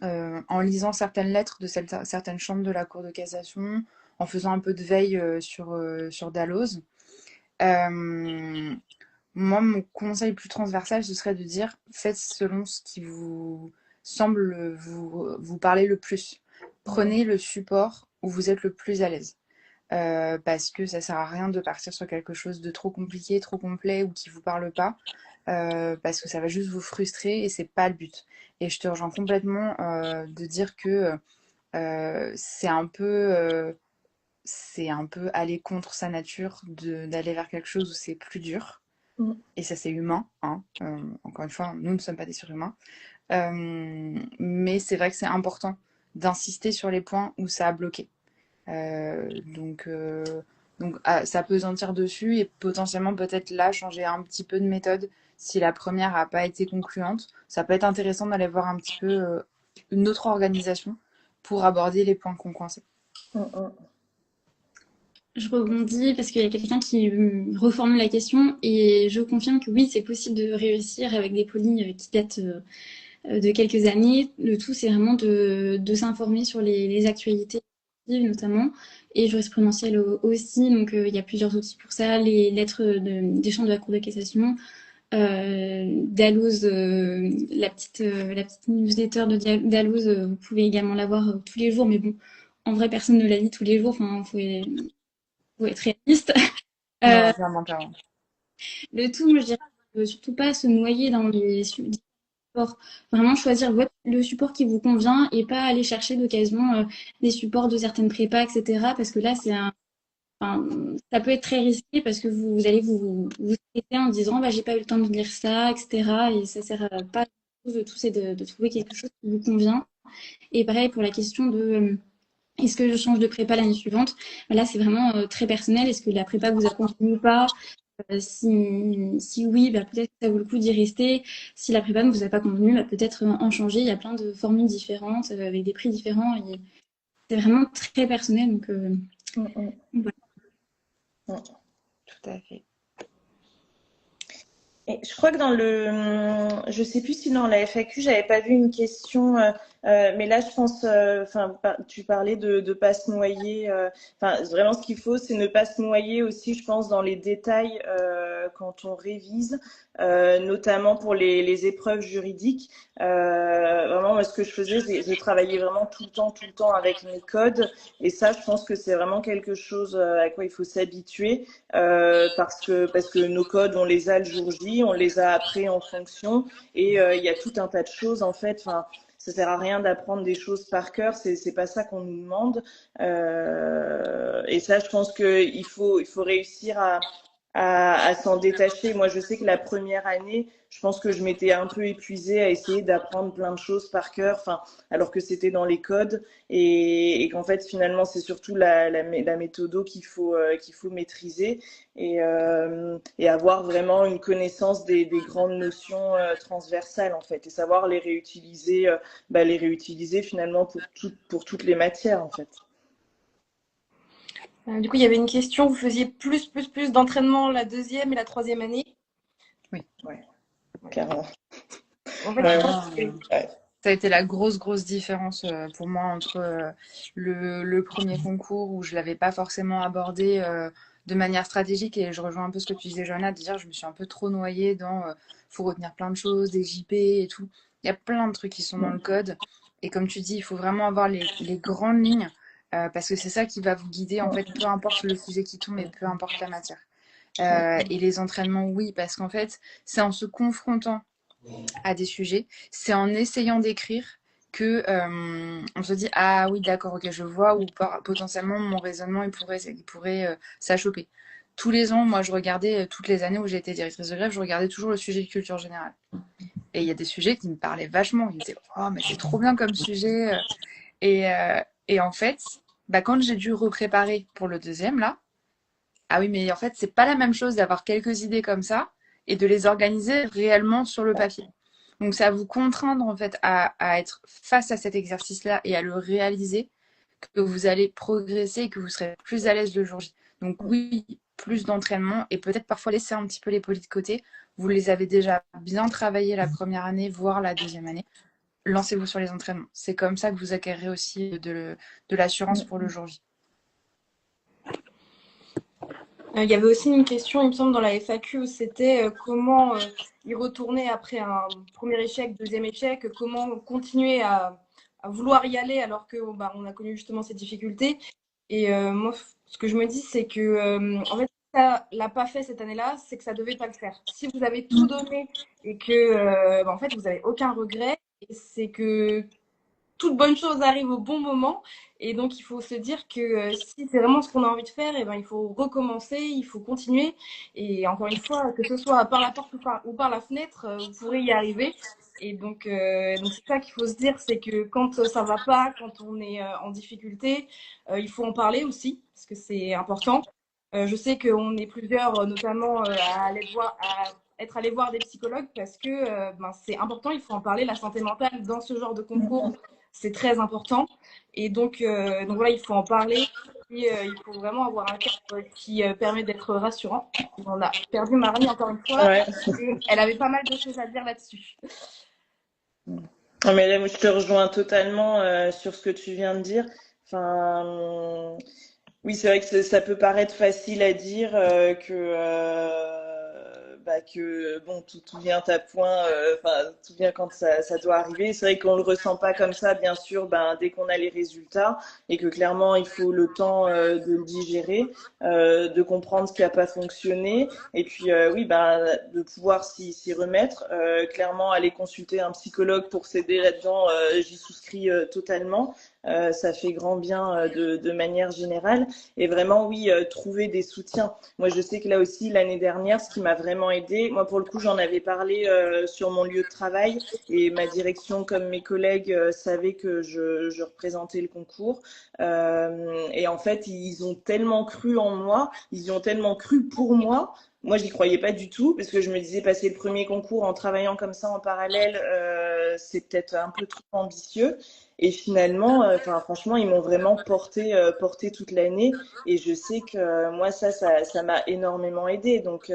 en lisant certaines lettres de certaines chambres de la Cour de cassation, en faisant un peu de veille sur Dalloz. Moi, mon conseil plus transversal, ce serait de dire faites selon ce qui vous semble vous parler le plus. Prenez le support où vous êtes le plus à l'aise. Parce que ça sert à rien de partir sur quelque chose de trop compliqué, trop complet ou qui vous parle pas. Parce que ça va juste vous frustrer et c'est pas le but. Et je te rejoins complètement de dire que c'est un peu aller contre sa nature d'aller vers quelque chose où c'est plus dur. Et ça, c'est humain. Hein. Encore une fois, nous ne sommes pas des surhumains. Mais c'est vrai que c'est important d'insister sur les points où ça a bloqué. Donc s'appesantir dessus et potentiellement peut-être là changer un petit peu de méthode si la première n'a pas été concluante. Ça peut être intéressant d'aller voir un petit peu une autre organisation pour aborder les points qu'on coinçait. Je rebondis parce qu'il y a quelqu'un qui reformule la question et je confirme que oui, c'est possible de réussir avec des polis qui datent de quelques années. Le tout, c'est vraiment de s'informer sur les actualités notamment et jurisprudentielles aussi. Donc, il y a plusieurs outils pour ça. Les lettres des chambres de la Cour de cassation, Dalloz, la petite newsletter de Dalloz, vous pouvez également la voir tous les jours, mais bon, en vrai, personne ne la lit tous les jours. Enfin, faut être réaliste. Non, clairement, clairement. Le tout, moi, je dirais, surtout pas se noyer dans les supports. Vraiment choisir le support qui vous convient et pas aller chercher d'occasion des supports de certaines prépas, etc. Parce que là, ça peut être très risqué parce que vous allez vous stresser en disant bah, j'ai pas eu le temps de lire ça, etc. Et ça sert pas à tout. Le tout, c'est de trouver quelque chose qui vous convient. Et pareil pour la question de est-ce que je change de prépa l'année suivante? Là, c'est vraiment très personnel. Est-ce que la prépa vous a convenu ou pas? Si oui, bah, peut-être que ça vaut le coup d'y rester. Si la prépa ne vous a pas convenu, bah, peut-être en changer. Il y a plein de formules différentes avec des prix différents. Et c'est vraiment très personnel. Donc, voilà. Tout à fait. Et je crois que je sais plus si dans la FAQ, j'avais pas vu une question, mais là, je pense, tu parlais de pas se noyer. Vraiment, ce qu'il faut, c'est ne pas se noyer aussi, je pense, dans les détails quand on révise, notamment pour les épreuves juridiques. Vraiment, moi, ce que je faisais, je travaillais vraiment tout le temps avec mes codes, et ça, je pense que c'est vraiment quelque chose à quoi il faut s'habituer. Parce que nos codes, on les a le jour J, on les a appris en fonction, et il y a tout un tas de choses en fait. Enfin, ça sert à rien d'apprendre des choses par cœur, c'est pas ça qu'on nous demande. Et ça, je pense que il faut réussir à s'en détacher. Moi, je sais que la première année, je pense que je m'étais un peu épuisée à essayer d'apprendre plein de choses par cœur, alors que c'était dans les codes, et qu'en fait, finalement, c'est surtout la méthodo qu'il faut maîtriser et avoir vraiment une connaissance des grandes notions transversales, en fait, et savoir les réutiliser finalement pour toutes les matières, en fait. Du coup, il y avait une question, vous faisiez plus d'entraînement la deuxième et la troisième année? Oui. Ouais, carrément. En fait, ça a été la grosse différence pour moi entre le premier concours où je l'avais pas forcément abordé de manière stratégique, et je rejoins un peu ce que tu disais, Johanna, de dire je me suis un peu trop noyée dans faut retenir plein de choses, des JP et tout. Il y a plein de trucs qui sont dans le code, et comme tu dis, il faut vraiment avoir les grandes lignes parce que c'est ça qui va vous guider, en fait, peu importe le sujet qui tombe et peu importe la matière. Et les entraînements, oui, parce qu'en fait, c'est en se confrontant à des sujets, c'est en essayant d'écrire que on se dit ah oui d'accord ok je vois où potentiellement mon raisonnement il pourrait s'achoper. Tous les ans, moi je regardais toutes les années où j'ai été directrice de greffe, je regardais toujours le sujet de culture générale. Et il y a des sujets qui me parlaient vachement. Ils me disaient oh mais c'est trop bien comme sujet. Et, euh, et en fait, bah, quand j'ai dû repréparer pour le deuxième là, ah oui mais en fait c'est pas la même chose d'avoir quelques idées comme ça et de les organiser réellement sur le papier. Donc c'est à vous contraindre en fait à être face à cet exercice-là et à le réaliser que vous allez progresser et que vous serez plus à l'aise le jour J. Donc oui, plus d'entraînement et peut-être parfois laisser un petit peu les polis de côté. Vous les avez déjà bien travaillés la première année, voire la deuxième année. Lancez-vous sur les entraînements. C'est comme ça que vous acquérez aussi de l'assurance pour le jour J. Il y avait aussi une question, il me semble, dans la FAQ, c'était comment y retourner après un premier échec, deuxième échec, comment continuer à vouloir y aller alors que on a connu justement ces difficultés. Et moi, ce que je me dis, c'est que en fait, si ça l'a pas fait cette année-là, c'est que ça devait pas le faire. Si vous avez tout donné et que en fait, vous avez aucun regret, c'est que toute bonne chose arrive au bon moment. Et donc, il faut se dire que si c'est vraiment ce qu'on a envie de faire, et ben, il faut recommencer, il faut continuer. Et encore une fois, que ce soit par la porte ou par la fenêtre, vous pourrez y arriver. Et donc c'est ça qu'il faut se dire, c'est que quand ça va pas, quand on est en difficulté, il faut en parler aussi, parce que c'est important. Je sais qu'on est plusieurs, notamment à être allé voir des psychologues parce que c'est important, il faut en parler. La santé mentale dans ce genre de concours, c'est très important. Et donc voilà, il faut en parler. Et, il faut vraiment avoir un cadre qui permet d'être rassurant. On a perdu Marie encore une fois. Ouais. Elle avait pas mal de choses à dire là-dessus. Non, mais là, moi, je te rejoins totalement sur ce que tu viens de dire. Enfin, oui, c'est vrai que ça peut paraître facile à dire que bon, tout vient à point, enfin, tout vient quand ça doit arriver. C'est vrai qu'on le ressent pas comme ça, bien sûr, dès qu'on a les résultats et que clairement, il faut le temps de le digérer, de comprendre ce qui a pas fonctionné et puis oui, de pouvoir s'y remettre. Clairement, aller consulter un psychologue pour s'aider là-dedans, j'y souscris totalement. Ça fait grand bien de manière générale. Et vraiment, oui, trouver des soutiens. Moi, je sais que là aussi, l'année dernière, ce qui m'a vraiment aidé, moi, pour le coup, j'en avais parlé sur mon lieu de travail et ma direction, comme mes collègues, savaient que je représentais le concours. Et en fait, ils ont tellement cru en moi, ils y ont tellement cru pour moi. Moi, j'y croyais pas du tout parce que je me disais passer le premier concours en travaillant comme ça en parallèle, c'est peut-être un peu trop ambitieux. Et finalement, franchement, ils m'ont vraiment porté toute l'année. Et je sais que moi, ça m'a énormément aidé. Donc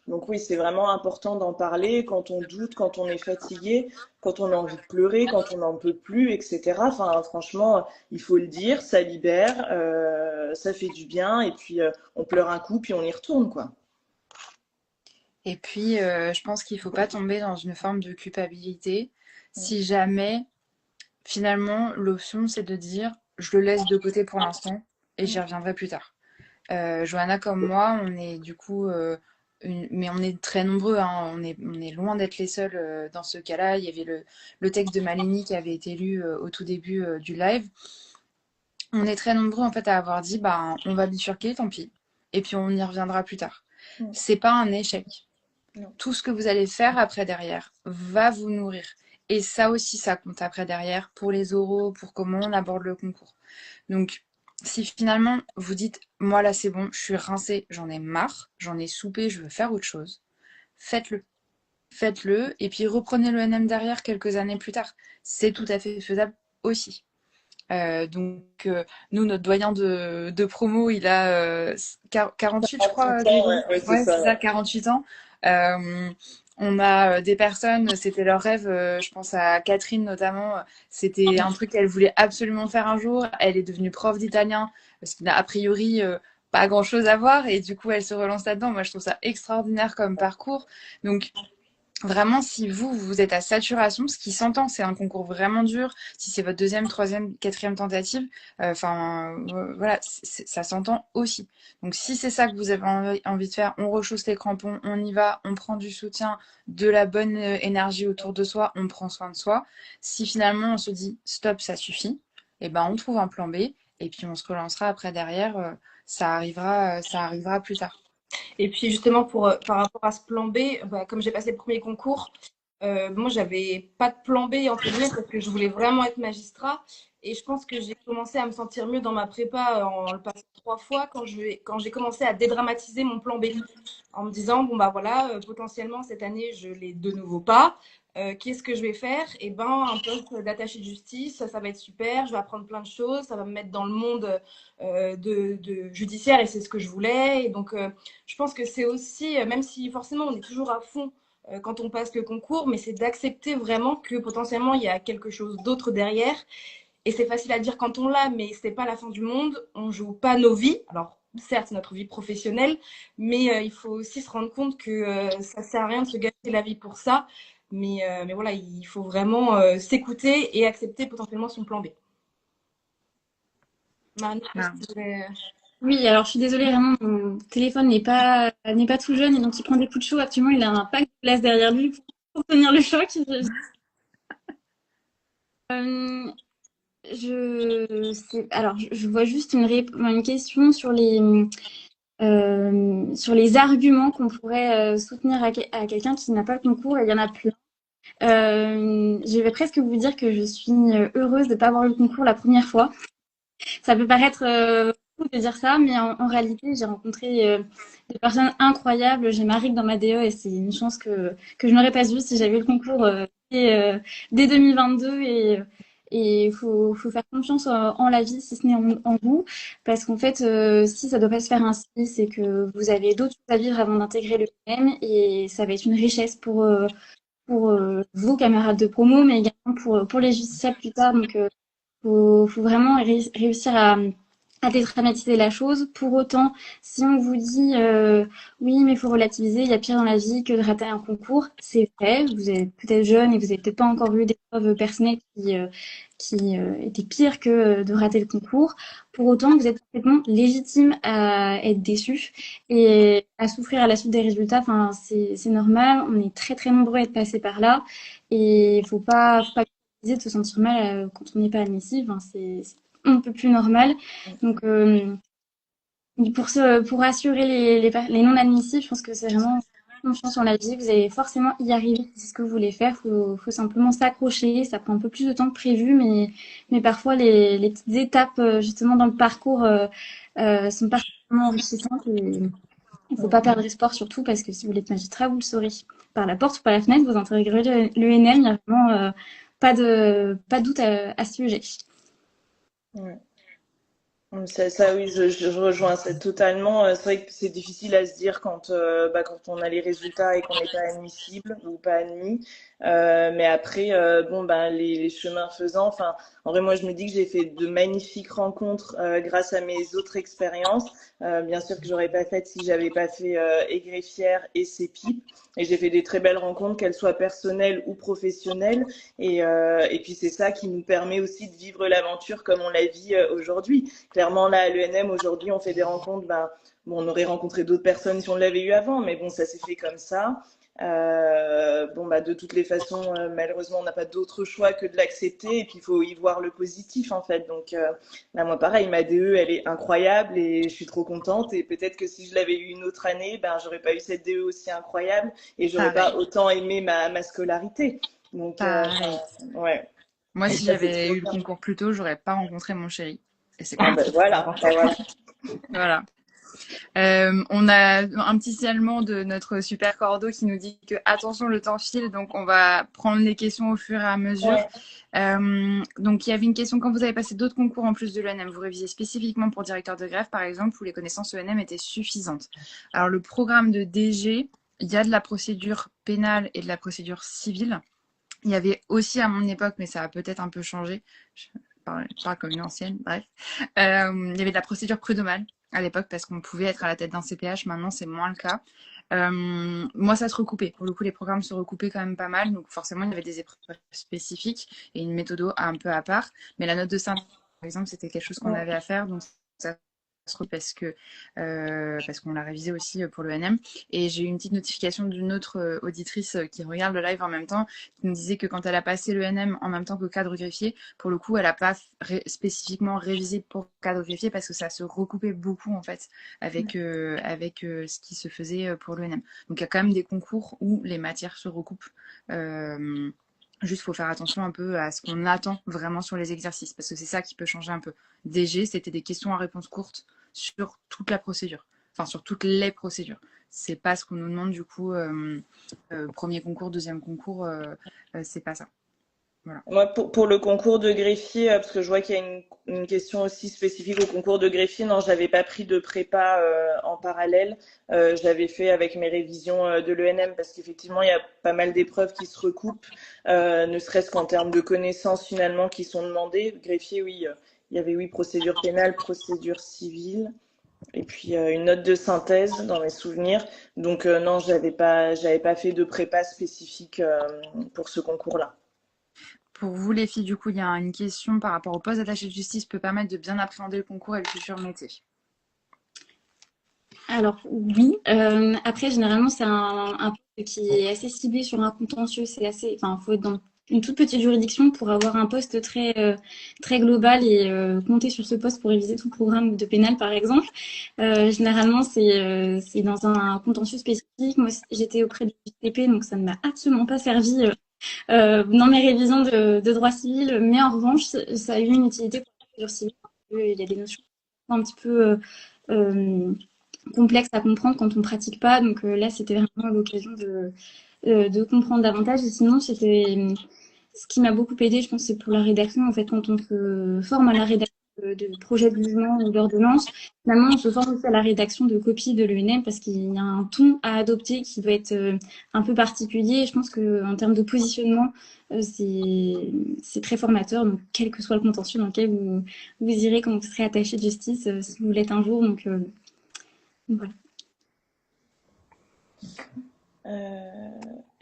oui, c'est vraiment important d'en parler quand on doute, quand on est fatigué, quand on a envie de pleurer, quand on n'en peut plus, etc. Enfin, franchement, il faut le dire, ça libère, ça fait du bien. Et puis, on pleure un coup, puis on y retourne, quoi. Et puis, je pense qu'il ne faut pas tomber dans une forme de culpabilité si jamais, finalement, l'option, c'est de dire je le laisse de côté pour l'instant et j'y reviendrai plus tard. Johanna comme moi, on est du coup, mais on est très nombreux, hein, on est loin d'être les seuls dans ce cas-là. Il y avait le texte de Malini qui avait été lu au tout début du live. On est très nombreux en fait à avoir dit on va bifurquer, tant pis, et puis on y reviendra plus tard. C'est pas un échec. Non. Tout ce que vous allez faire après derrière va vous nourrir. Et ça aussi, ça compte après derrière pour les oraux, pour comment on aborde le concours. Donc, si finalement vous dites, moi là c'est bon, je suis rincée, j'en ai marre, j'en ai soupé, je veux faire autre chose, faites-le. Faites-le et puis reprenez le NM derrière quelques années plus tard. C'est tout à fait faisable aussi. Nous, notre doyen de promo, il a 48, je crois, Grégory. Ouais, c'est ça. 48 ans. On a des personnes, c'était leur rêve, je pense à Catherine notamment, c'était un truc qu'elle voulait absolument faire un jour. Elle est devenue prof d'italien, parce qu'il n'a a priori pas grand-chose à voir, et du coup, elle se relance là-dedans. Moi, je trouve ça extraordinaire comme parcours. Donc, vraiment, si vous êtes à saturation, ce qui s'entend, c'est un concours vraiment dur. Si c'est votre deuxième, troisième, quatrième tentative, voilà, ça s'entend aussi. Donc, si c'est ça que vous avez envie de faire, on rechausse les crampons, on y va, on prend du soutien, de la bonne énergie autour de soi, on prend soin de soi. Si finalement on se dit stop, ça suffit, et ben on trouve un plan B et puis on se relancera après derrière. Ça arrivera plus tard. Et puis justement, par rapport à ce plan B, bah, comme j'ai passé le premier concours, moi, j'avais pas de plan B, entre guillemets, parce que je voulais vraiment être magistrat. Et je pense que j'ai commencé à me sentir mieux dans ma prépa en le passant 3 fois quand j'ai commencé à dédramatiser mon plan B. En me disant, bon, bah voilà, potentiellement, cette année, je l'ai de nouveau pas. Qu'est-ce que je vais faire? Eh ben, un poste d'attaché de justice, ça va être super. Je vais apprendre plein de choses. Ça va me mettre dans le monde de judiciaire et c'est ce que je voulais. Et donc, je pense que c'est aussi, même si forcément on est toujours à fond quand on passe le concours, mais c'est d'accepter vraiment que potentiellement il y a quelque chose d'autre derrière. Et c'est facile à dire quand on l'a, mais c'est pas la fin du monde. On joue pas nos vies. Alors, certes, notre vie professionnelle, mais il faut aussi se rendre compte que ça sert à rien de se gâcher la vie pour ça. Mais voilà, il faut vraiment s'écouter et accepter potentiellement son plan B. Manu, Ah. Oui, alors je suis désolée, vraiment, mon téléphone n'est pas tout jeune et donc il prend des coups de chaud. Actuellement, il a un pack de glace derrière lui pour tenir le choc. Euh, alors, je vois juste une question sur les arguments qu'on pourrait soutenir à quelqu'un qui n'a pas le concours, et il y en a plein. Je vais presque vous dire que je suis heureuse de ne pas avoir eu le concours la première fois. Ça peut paraître fou de dire ça, mais en réalité, j'ai rencontré des personnes incroyables. J'ai Marie dans ma DE et c'est une chance que je n'aurais pas eue si j'avais eu le concours dès 2022. Et faut faire confiance en la vie, si ce n'est en vous. Parce qu'en fait, si ça ne doit pas se faire ainsi, c'est que vous avez d'autres choses à vivre avant d'intégrer le PM et ça va être une richesse pour vos camarades de promo, mais également pour les justiciables plus tard. Donc, faut vraiment réussir à dédramatiser la chose. Pour autant, si on vous dit oui, mais il faut relativiser, il y a pire dans la vie que de rater un concours, c'est vrai, vous êtes peut-être jeune et vous n'avez peut-être pas encore eu d'épreuves personnelles qui étaient pires que de rater le concours. Pour autant, vous êtes complètement légitime à être déçu et à souffrir à la suite des résultats. Enfin, c'est normal, on est très très nombreux à être passés par là et faut pas de se sentir mal quand on n'est pas admissible, hein, c'est un peu plus normal. Donc, pour assurer les non admissibles, je pense que c'est vraiment confiance en la vie. Vous allez forcément y arriver. C'est ce que vous voulez faire. Faut simplement s'accrocher. Ça prend un peu plus de temps que prévu, mais parfois les petites étapes justement dans le parcours sont particulièrement enrichissantes. Et il ne faut pas perdre espoir, surtout parce que si vous voulez être magistrat, vous le saurez. Par la porte ou par la fenêtre, vous intégrerez l'ENM. Il n'y a vraiment pas de doute à ce sujet. Ouais. Ça, oui, je rejoins ça totalement. C'est vrai que c'est difficile à se dire quand on a les résultats et qu'on n'est pas admissible ou pas admis. Mais après, bon, ben, les chemins faisant, enfin, en vrai, moi, je me dis que j'ai fait de magnifiques rencontres grâce à mes autres expériences. Bien sûr que j'aurais pas fait si j'avais pas fait greffière et CEPIP. Et j'ai fait des très belles rencontres, qu'elles soient personnelles ou professionnelles. Et puis, c'est ça qui nous permet aussi de vivre l'aventure comme on la vit aujourd'hui. Clairement, là, à l'ENM, aujourd'hui, on fait des rencontres. Ben, bon, on aurait rencontré d'autres personnes si on l'avait eu avant, mais bon, ça s'est fait comme ça. Bon, bah, de toutes les façons, malheureusement, on n'a pas d'autre choix que de l'accepter. Et puis, il faut y voir le positif, en fait. Donc, là, moi, pareil, ma DE, elle est incroyable et je suis trop contente. Et peut-être que si je l'avais eu une autre année, ben, j'aurais pas eu cette DE aussi incroyable et j'aurais pas autant aimé ma scolarité. Donc, ouais. Moi, Et si ça, c'est j'avais trop eu le bien. concours plus tôt, j'aurais pas rencontré mon chéri. Et c'est quand Ah, même ben voilà, important. ben voilà. Voilà. On a un petit signalement de notre super cordeau qui nous dit que attention, le temps file, donc on va prendre les questions au fur et à mesure. Ouais. Donc il y avait une question, quand vous avez passé d'autres concours en plus de l'ENM, vous révisez spécifiquement pour directeur de greffe, par exemple, où les connaissances ENM étaient suffisantes. Alors le programme de DG, il y a de la procédure pénale et de la procédure civile. Il y avait aussi à mon époque, mais ça a peut-être un peu changé, je parle comme une ancienne, bref, il y avait de la procédure prud'homale à l'époque parce qu'on pouvait être à la tête d'un CPH, maintenant c'est moins le cas. Moi, ça se recoupait. Pour le coup, les programmes se recoupaient quand même pas mal. Donc, forcément, il y avait des épreuves spécifiques et une méthode un peu à part. Mais la note de synthèse, par exemple, c'était quelque chose qu'on avait à faire. Donc, ça se recoupe parce qu'on l'a révisé aussi pour le NM. Et j'ai eu une petite notification d'une autre auditrice qui regarde le live en même temps, qui me disait que quand elle a passé le NM en même temps que cadre greffier, pour le coup, elle n'a pas spécifiquement révisé pour cadre greffier parce que ça se recoupait beaucoup en fait avec ce qui se faisait pour le NM. Donc il y a quand même des concours où les matières se recoupent. Juste, faut faire attention un peu à ce qu'on attend vraiment sur les exercices, parce que c'est ça qui peut changer un peu. DG, c'était des questions à réponse courte sur toute la procédure, enfin sur toutes les procédures. C'est pas ce qu'on nous demande du coup, premier concours, deuxième concours, c'est pas ça. Voilà. Moi, pour le concours de greffier, parce que je vois qu'il y a une question aussi spécifique au concours de greffier, non, j'avais pas pris de prépa en parallèle. Je l'avais fait avec mes révisions de l'ENM parce qu'effectivement, il y a pas mal d'épreuves qui se recoupent, ne serait-ce qu'en termes de connaissances finalement qui sont demandées. Greffier, oui, il y avait oui, procédure pénale, procédure civile. Et puis une note de synthèse dans mes souvenirs. Donc non, j'avais pas fait de prépa spécifique pour ce concours-là. Pour vous, les filles, du coup, il y a une question par rapport au poste d'attaché de justice peut permettre de bien appréhender le concours et le futur métier. Alors oui, après généralement c'est un poste qui est assez ciblé sur un contentieux, c'est assez, enfin faut être dans une toute petite juridiction pour avoir un poste très global et compter sur ce poste pour réviser tout le programme de pénal par exemple. Généralement c'est dans un contentieux spécifique. Moi j'étais auprès du JTP donc ça ne m'a absolument pas servi dans mes révisions de droit civil, mais en revanche ça a eu une utilité pour la procédure civile. Il y a des notions un petit peu complexe à comprendre quand on pratique pas. Donc là, c'était vraiment l'occasion de comprendre davantage. Et sinon, c'était ce qui m'a beaucoup aidé, je pense, c'est pour la rédaction. En fait, quand on se forme à la rédaction de projets de jugement ou d'ordonnance, finalement, on se forme aussi à la rédaction de copies de l'ENM parce qu'il y a un ton à adopter qui doit être un peu particulier. Et je pense qu'en termes de positionnement, c'est très formateur. Donc, quel que soit le contentieux dans lequel vous irez quand vous serez attaché de justice, si vous l'êtes un jour. Donc, voilà.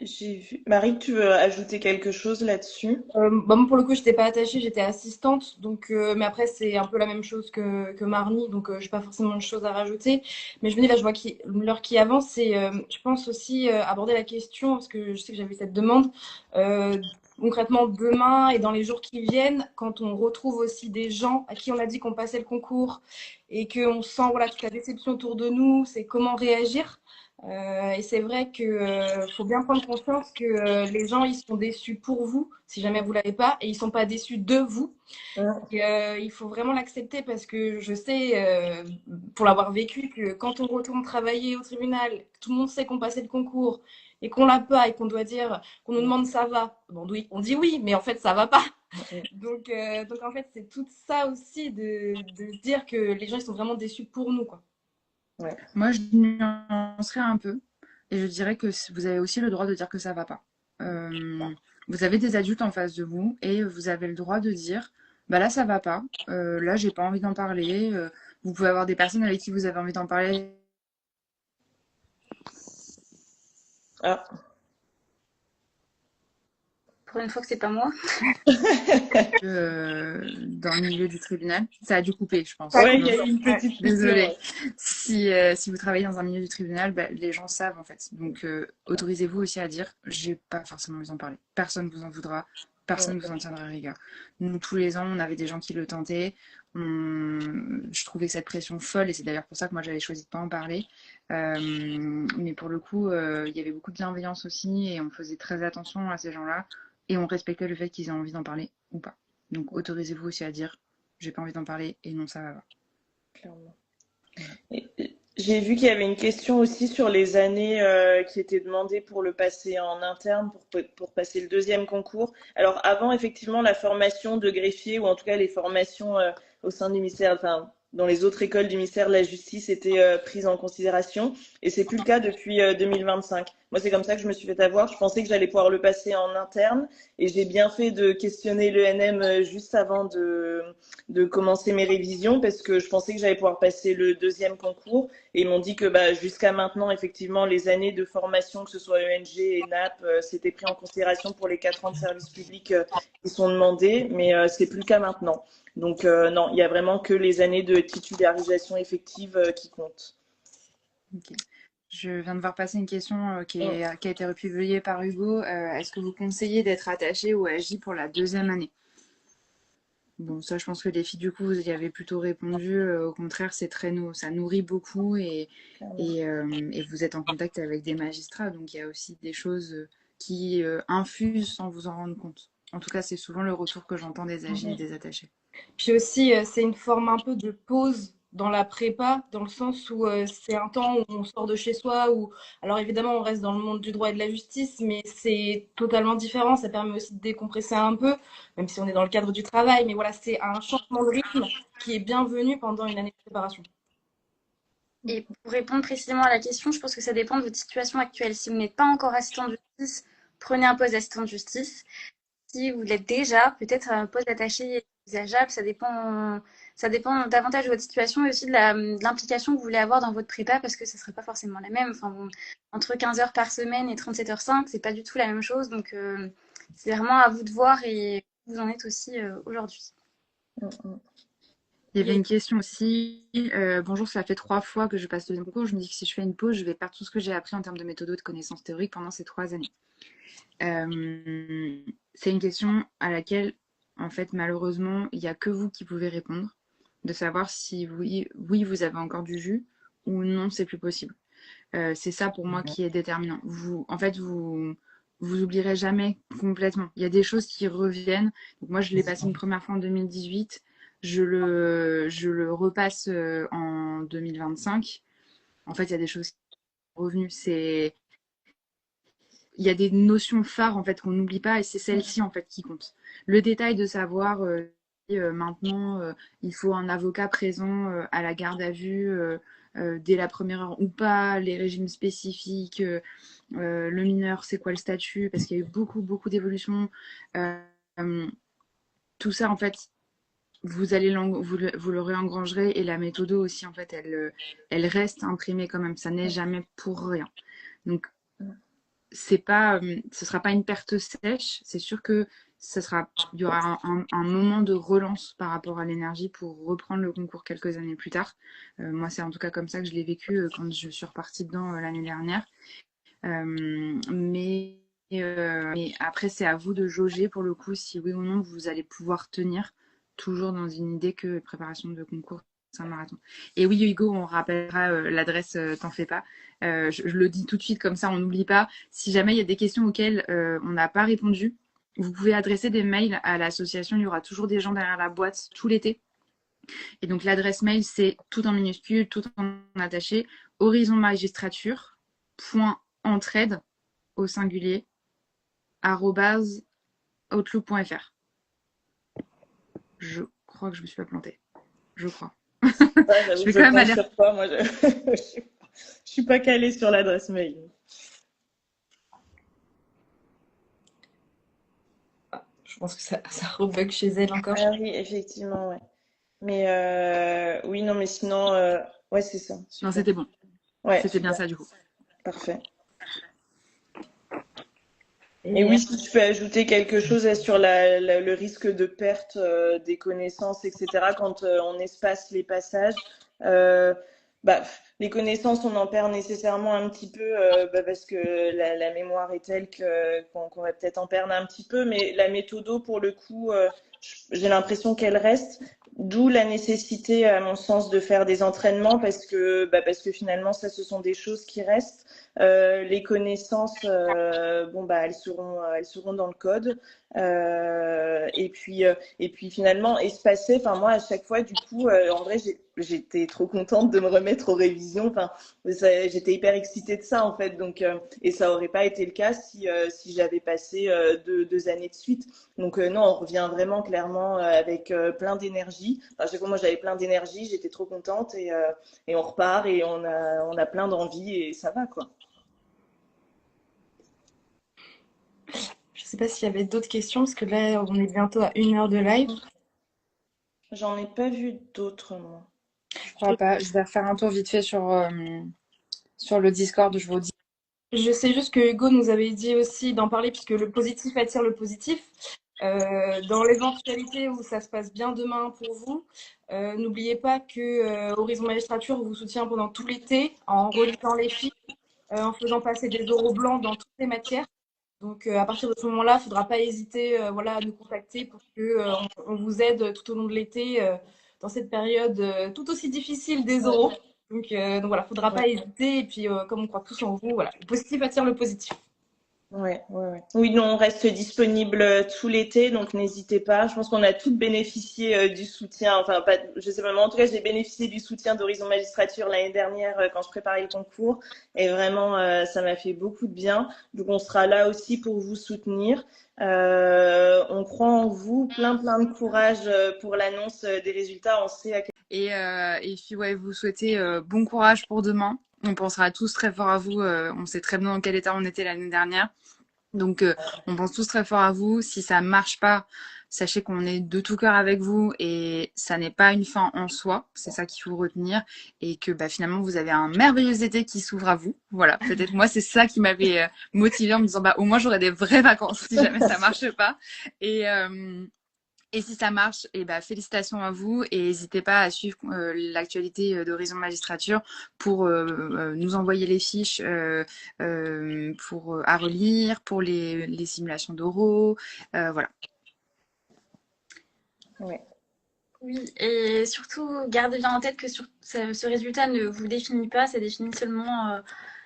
J'ai vu. Marie, tu veux ajouter quelque chose là-dessus? Moi, pour le coup, j'étais pas attachée, j'étais assistante. Donc, mais après, c'est un peu la même chose que Marnie. Donc, j'ai pas forcément de choses à rajouter. Mais je me dis, là, je vois l'heure qui avance. Et je pense aussi aborder la question, parce que je sais que j'avais cette demande. Concrètement, demain et dans les jours qui viennent, quand on retrouve aussi des gens à qui on a dit qu'on passait le concours et qu'on sent voilà, toute la déception autour de nous, c'est comment réagir. Et c'est vrai que faut bien prendre conscience que les gens ils sont déçus pour vous si jamais vous l'avez pas et ils sont pas déçus de vous. Et, il faut vraiment l'accepter parce que je sais pour l'avoir vécu que quand on retourne travailler au tribunal, tout le monde sait qu'on passait le concours et qu'on l'a pas et qu'on doit dire qu'on nous demande ça va. Bon oui, on dit oui, mais en fait ça va pas. Donc en fait c'est tout ça aussi de se dire que les gens ils sont vraiment déçus pour nous quoi. Ouais. Moi, je nuancerais un peu et je dirais que vous avez aussi le droit de dire que ça va pas. Vous avez des adultes en face de vous et vous avez le droit de dire bah là ça va pas, là j'ai pas envie d'en parler. Vous pouvez avoir des personnes avec qui vous avez envie d'en parler. Ah. Pour une fois que c'est pas moi. Dans le milieu du tribunal. Ça a dû couper, je pense. Ouais, il y a eu une petite Désolée. Si vous travaillez dans un milieu du tribunal, bah, les gens savent en fait. Donc autorisez-vous aussi à dire j'ai pas forcément envie d'en parler. Personne vous en voudra. Personne ne vous en tiendra rigueur. Nous, tous les ans, on avait des gens qui le tentaient. Je trouvais cette pression folle et c'est d'ailleurs pour ça que moi j'avais choisi de pas en parler. Mais pour le coup, il y avait beaucoup de bienveillance aussi et on faisait très attention à ces gens-là. Et on respectait le fait qu'ils aient envie d'en parler ou pas. Donc autorisez-vous aussi à dire j'ai pas envie d'en parler et non ça va pas. Clairement. J'ai vu qu'il y avait une question aussi sur les années qui étaient demandées pour le passer en interne, pour passer le deuxième concours. Alors avant, effectivement, la formation de greffier, ou en tout cas les formations au sein du ministère, enfin dans les autres écoles du ministère de la Justice étaient prises en considération. Et c'est plus le cas depuis 2025. Moi, c'est comme ça que je me suis fait avoir. Je pensais que j'allais pouvoir le passer en interne. Et j'ai bien fait de questionner l'ENM juste avant de commencer mes révisions parce que je pensais que j'allais pouvoir passer le deuxième concours. Et ils m'ont dit que jusqu'à maintenant, effectivement, les années de formation, que ce soit ENG et NAP, c'était pris en considération pour les 4 ans de service public qui sont demandés. Mais c'est plus le cas maintenant. Donc non, il y a vraiment que les années de titularisation effective qui comptent. Ok. Je viens de voir passer une question qui a été republiée par Hugo. Est-ce que vous conseillez d'être attaché au AJ pour la deuxième année? Bon, ça, je pense que les filles, du coup, vous y avez plutôt répondu. Au contraire, c'est ça nourrit beaucoup et vous êtes en contact avec des magistrats. Donc, il y a aussi des choses qui infusent sans vous en rendre compte. En tout cas, c'est souvent le retour que j'entends des AJ et des attachés. Puis aussi, c'est une forme un peu de pause dans la prépa, dans le sens où c'est un temps où on sort de chez soi, où, alors évidemment, on reste dans le monde du droit et de la justice, mais c'est totalement différent. Ça permet aussi de décompresser un peu, même si on est dans le cadre du travail. Mais voilà, c'est un changement de rythme qui est bienvenu pendant une année de préparation. Et pour répondre précisément à la question, je pense que ça dépend de votre situation actuelle. Si vous n'êtes pas encore assistant de justice, prenez un poste d'assistant de justice. Si vous l'êtes déjà, peut-être un poste d'attaché envisageable. Ça dépend davantage de votre situation et aussi de l'implication que vous voulez avoir dans votre prépa parce que ce ne serait pas forcément la même. Enfin, bon, entre 15 heures par semaine et 37h05, c'est pas du tout la même chose. Donc, c'est vraiment à vous de voir et vous en êtes aussi aujourd'hui. Il y avait une question aussi. Bonjour, ça fait 3 fois que je passe le deuxième concours. Je me dis que si je fais une pause, je vais perdre tout ce que j'ai appris en termes de méthode de connaissances théoriques pendant ces 3 années. C'est une question à laquelle, en fait, malheureusement, il n'y a que vous qui pouvez répondre, de savoir si oui, vous avez encore du jus ou non, c'est plus possible. C'est ça pour moi qui est déterminant. Vous oublierez jamais complètement. Il y a des choses qui reviennent. Donc moi, je l'ai passé une première fois en 2018. Je le repasse en 2025. En fait, il y a des choses qui sont revenues. Il y a des notions phares en fait qu'on n'oublie pas et c'est celles-ci en fait qui comptent. Le détail de savoir maintenant il faut un avocat présent à la garde à vue dès la première heure ou pas, les régimes spécifiques, le mineur c'est quoi le statut, parce qu'il y a eu beaucoup d'évolutions. Tout ça en fait vous l'aurez engrangeré et la méthode aussi en fait elle reste imprimée quand même, ça n'est jamais pour rien. Donc ce sera pas une perte sèche, c'est sûr que il y aura un moment de relance par rapport à l'énergie pour reprendre le concours quelques années plus tard. Moi, c'est en tout cas comme ça que je l'ai vécu quand je suis repartie dedans l'année dernière. Mais après, c'est à vous de jauger pour le coup si oui ou non vous allez pouvoir tenir, toujours dans une idée que préparation de concours, c'est un marathon. Et oui, Hugo, on rappellera l'adresse, t'en fais pas. Je le dis tout de suite comme ça, on n'oublie pas. Si jamais il y a des questions auxquelles on n'a pas répondu, vous pouvez adresser des mails à l'association. Il y aura toujours des gens derrière la boîte tout l'été. Et donc l'adresse mail, c'est tout en minuscule, tout en attaché, horizonmagistrature.entraide au singulier @outlook.fr. Je crois que je me suis pas plantée. Je crois. Je vais quand même aller sur toi. Moi, je suis pas calée sur l'adresse mail. Je pense que ça rebug chez elle encore. Ah oui, effectivement, ouais. Mais oui, non, mais sinon, ouais, c'est ça. Super. Non, c'était bon. Ouais, c'était bien ça du coup. Parfait. Et oui, si tu peux ajouter quelque chose sur le risque de perte des connaissances, etc., quand on espace les passages, les connaissances, on en perd nécessairement un petit peu parce que la mémoire est telle qu'on va peut-être en perdre un petit peu, mais la méthodo, pour le coup, j'ai l'impression qu'elle reste, d'où la nécessité, à mon sens, de faire des entraînements parce que finalement, ça, ce sont des choses qui restent. Les connaissances, elles seront dans le code. Et puis finalement, espacer. Enfin, moi, à chaque fois, du coup, en vrai, j'étais trop contente de me remettre aux révisions. Enfin, j'étais hyper excitée de ça, en fait. Donc, et ça aurait pas été le cas si j'avais passé deux années de suite. Donc, non, on revient vraiment clairement avec plein d'énergie. Enfin, à chaque fois, moi, j'avais plein d'énergie. J'étais trop contente et on repart et on a plein d'envie et ça va, quoi. Je sais pas s'il y avait d'autres questions, parce que là, on est bientôt à 1 heure de live. J'en ai pas vu d'autres, moi. Je crois pas. Je vais refaire un tour vite fait sur le Discord, je vous dis. Je sais juste que Hugo nous avait dit aussi d'en parler, puisque le positif attire le positif. Dans l'éventualité où ça se passe bien demain pour vous, n'oubliez pas que Horizon Magistrature vous soutient pendant tout l'été en relisant les fiches, en faisant passer des oraux blancs dans toutes les matières. Donc à partir de ce moment-là, il ne faudra pas hésiter voilà, à nous contacter pour qu'on vous aide tout au long de l'été dans cette période tout aussi difficile des oraux. Donc voilà, il ne faudra pas hésiter. Et puis comme on croit tous en vous, voilà, le positif attire le positif. Ouais. Oui, nous, on reste disponible tout l'été, donc n'hésitez pas. Je pense qu'on a toutes bénéficié du soutien. Enfin, pas, je sais pas, mais en tout cas, j'ai bénéficié du soutien d'Horizon Magistrature l'année dernière quand je préparais le concours. Et vraiment, ça m'a fait beaucoup de bien. Donc, on sera là aussi pour vous soutenir. On croit en vous, plein de courage pour l'annonce des résultats. On sait à quel... Et puis, ouais, vous souhaitez bon courage pour demain. On pensera tous très fort à vous. On sait très bien dans quel état on était l'année dernière. Donc, on pense tous très fort à vous. Si ça marche pas, sachez qu'on est de tout cœur avec vous et ça n'est pas une fin en soi. C'est ça qu'il faut retenir et que finalement, vous avez un merveilleux été qui s'ouvre à vous. Voilà, peut-être moi, c'est ça qui m'avait motivée en me disant au moins j'aurai des vraies vacances si jamais ça marche pas. Et si ça marche, félicitations à vous et n'hésitez pas à suivre l'actualité d'Horizon Magistrature pour nous envoyer les fiches à relire, pour les simulations d'oraux, voilà. Ouais. Oui, et surtout, gardez bien en tête que ce résultat ne vous définit pas, ça définit seulement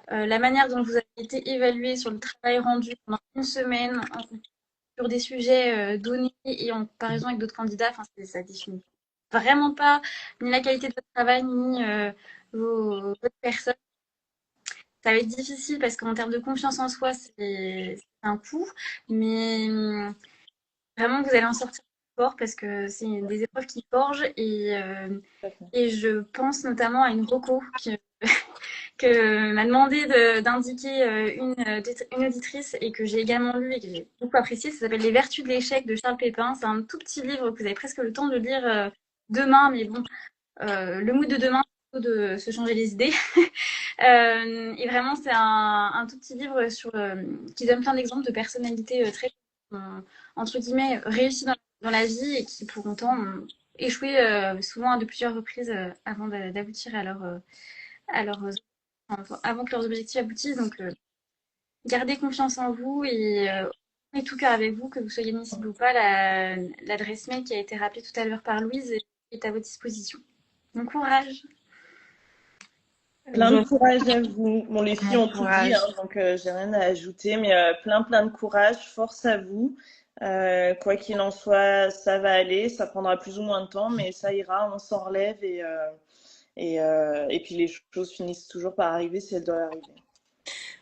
la manière dont vous avez été évalué sur le travail rendu pendant une semaine sur des sujets donnés et en comparaison avec d'autres candidats. Enfin, ça définit vraiment pas ni la qualité de votre travail, ni votre personne. Ça va être difficile parce qu'en termes de confiance en soi, c'est un coup, mais vraiment, vous allez en sortir fort parce que c'est des épreuves qui forgent et je pense notamment à une reco que m'a demandé d'indiquer une auditrice et que j'ai également lu et que j'ai beaucoup apprécié. Ça s'appelle Les Vertus de l'échec de Charles Pépin. C'est un tout petit livre que vous avez presque le temps de lire demain, mais bon, le mood de demain, c'est plutôt de se changer les idées. Et vraiment, c'est un tout petit livre qui donne plein d'exemples de personnalités très, entre guillemets, réussies dans la vie et qui, pour autant, ont échoué souvent à de plusieurs reprises avant d'aboutir avant que leurs objectifs aboutissent. Donc, gardez confiance en vous et tout cœur avec vous, que vous soyez admissible ou pas. L'adresse mail qui a été rappelée tout à l'heure par Louise est à votre disposition. Bon courage. Plein de courage à vous. Bon, les filles ont tout dit, hein, donc j'ai rien à ajouter, mais plein de courage, force à vous. Quoi qu'il en soit, ça va aller, ça prendra plus ou moins de temps, mais ça ira, on s'en relève et puis les choses finissent toujours par arriver si elles doivent arriver.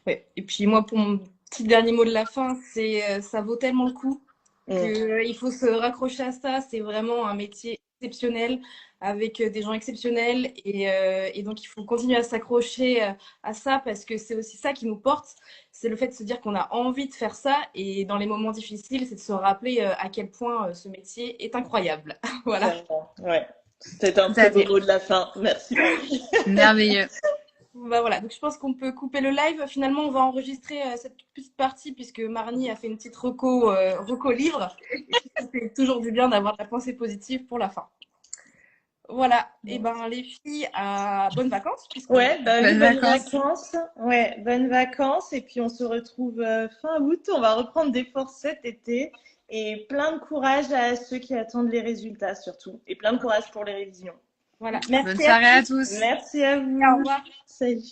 Ouais. Et puis moi, pour mon petit dernier mot de la fin, c'est ça vaut tellement le coup qu'il faut se raccrocher à ça. C'est vraiment un métier exceptionnel avec des gens exceptionnels et donc il faut continuer à s'accrocher à ça parce que c'est aussi ça qui nous porte. C'est le fait de se dire qu'on a envie de faire ça et dans les moments difficiles, c'est de se rappeler à quel point ce métier est incroyable. Voilà. Ouais. C'était un très beau mot de la fin. Merci. Merveilleux. Voilà, donc je pense qu'on peut couper le live. Finalement, on va enregistrer cette petite partie puisque Marnie a fait une petite reco livre. Et c'est toujours du bien d'avoir de la pensée positive pour la fin. Voilà, et les filles, bonnes vacances. Ouais, bonnes vacances. Ouais, bonnes vacances. Et puis on se retrouve fin août. On va reprendre des forces cet été. Et plein de courage à ceux qui attendent les résultats surtout. Et plein de courage pour les révisions. Voilà. Merci. Bonne soirée à tous. Merci à vous. Au revoir. Salut.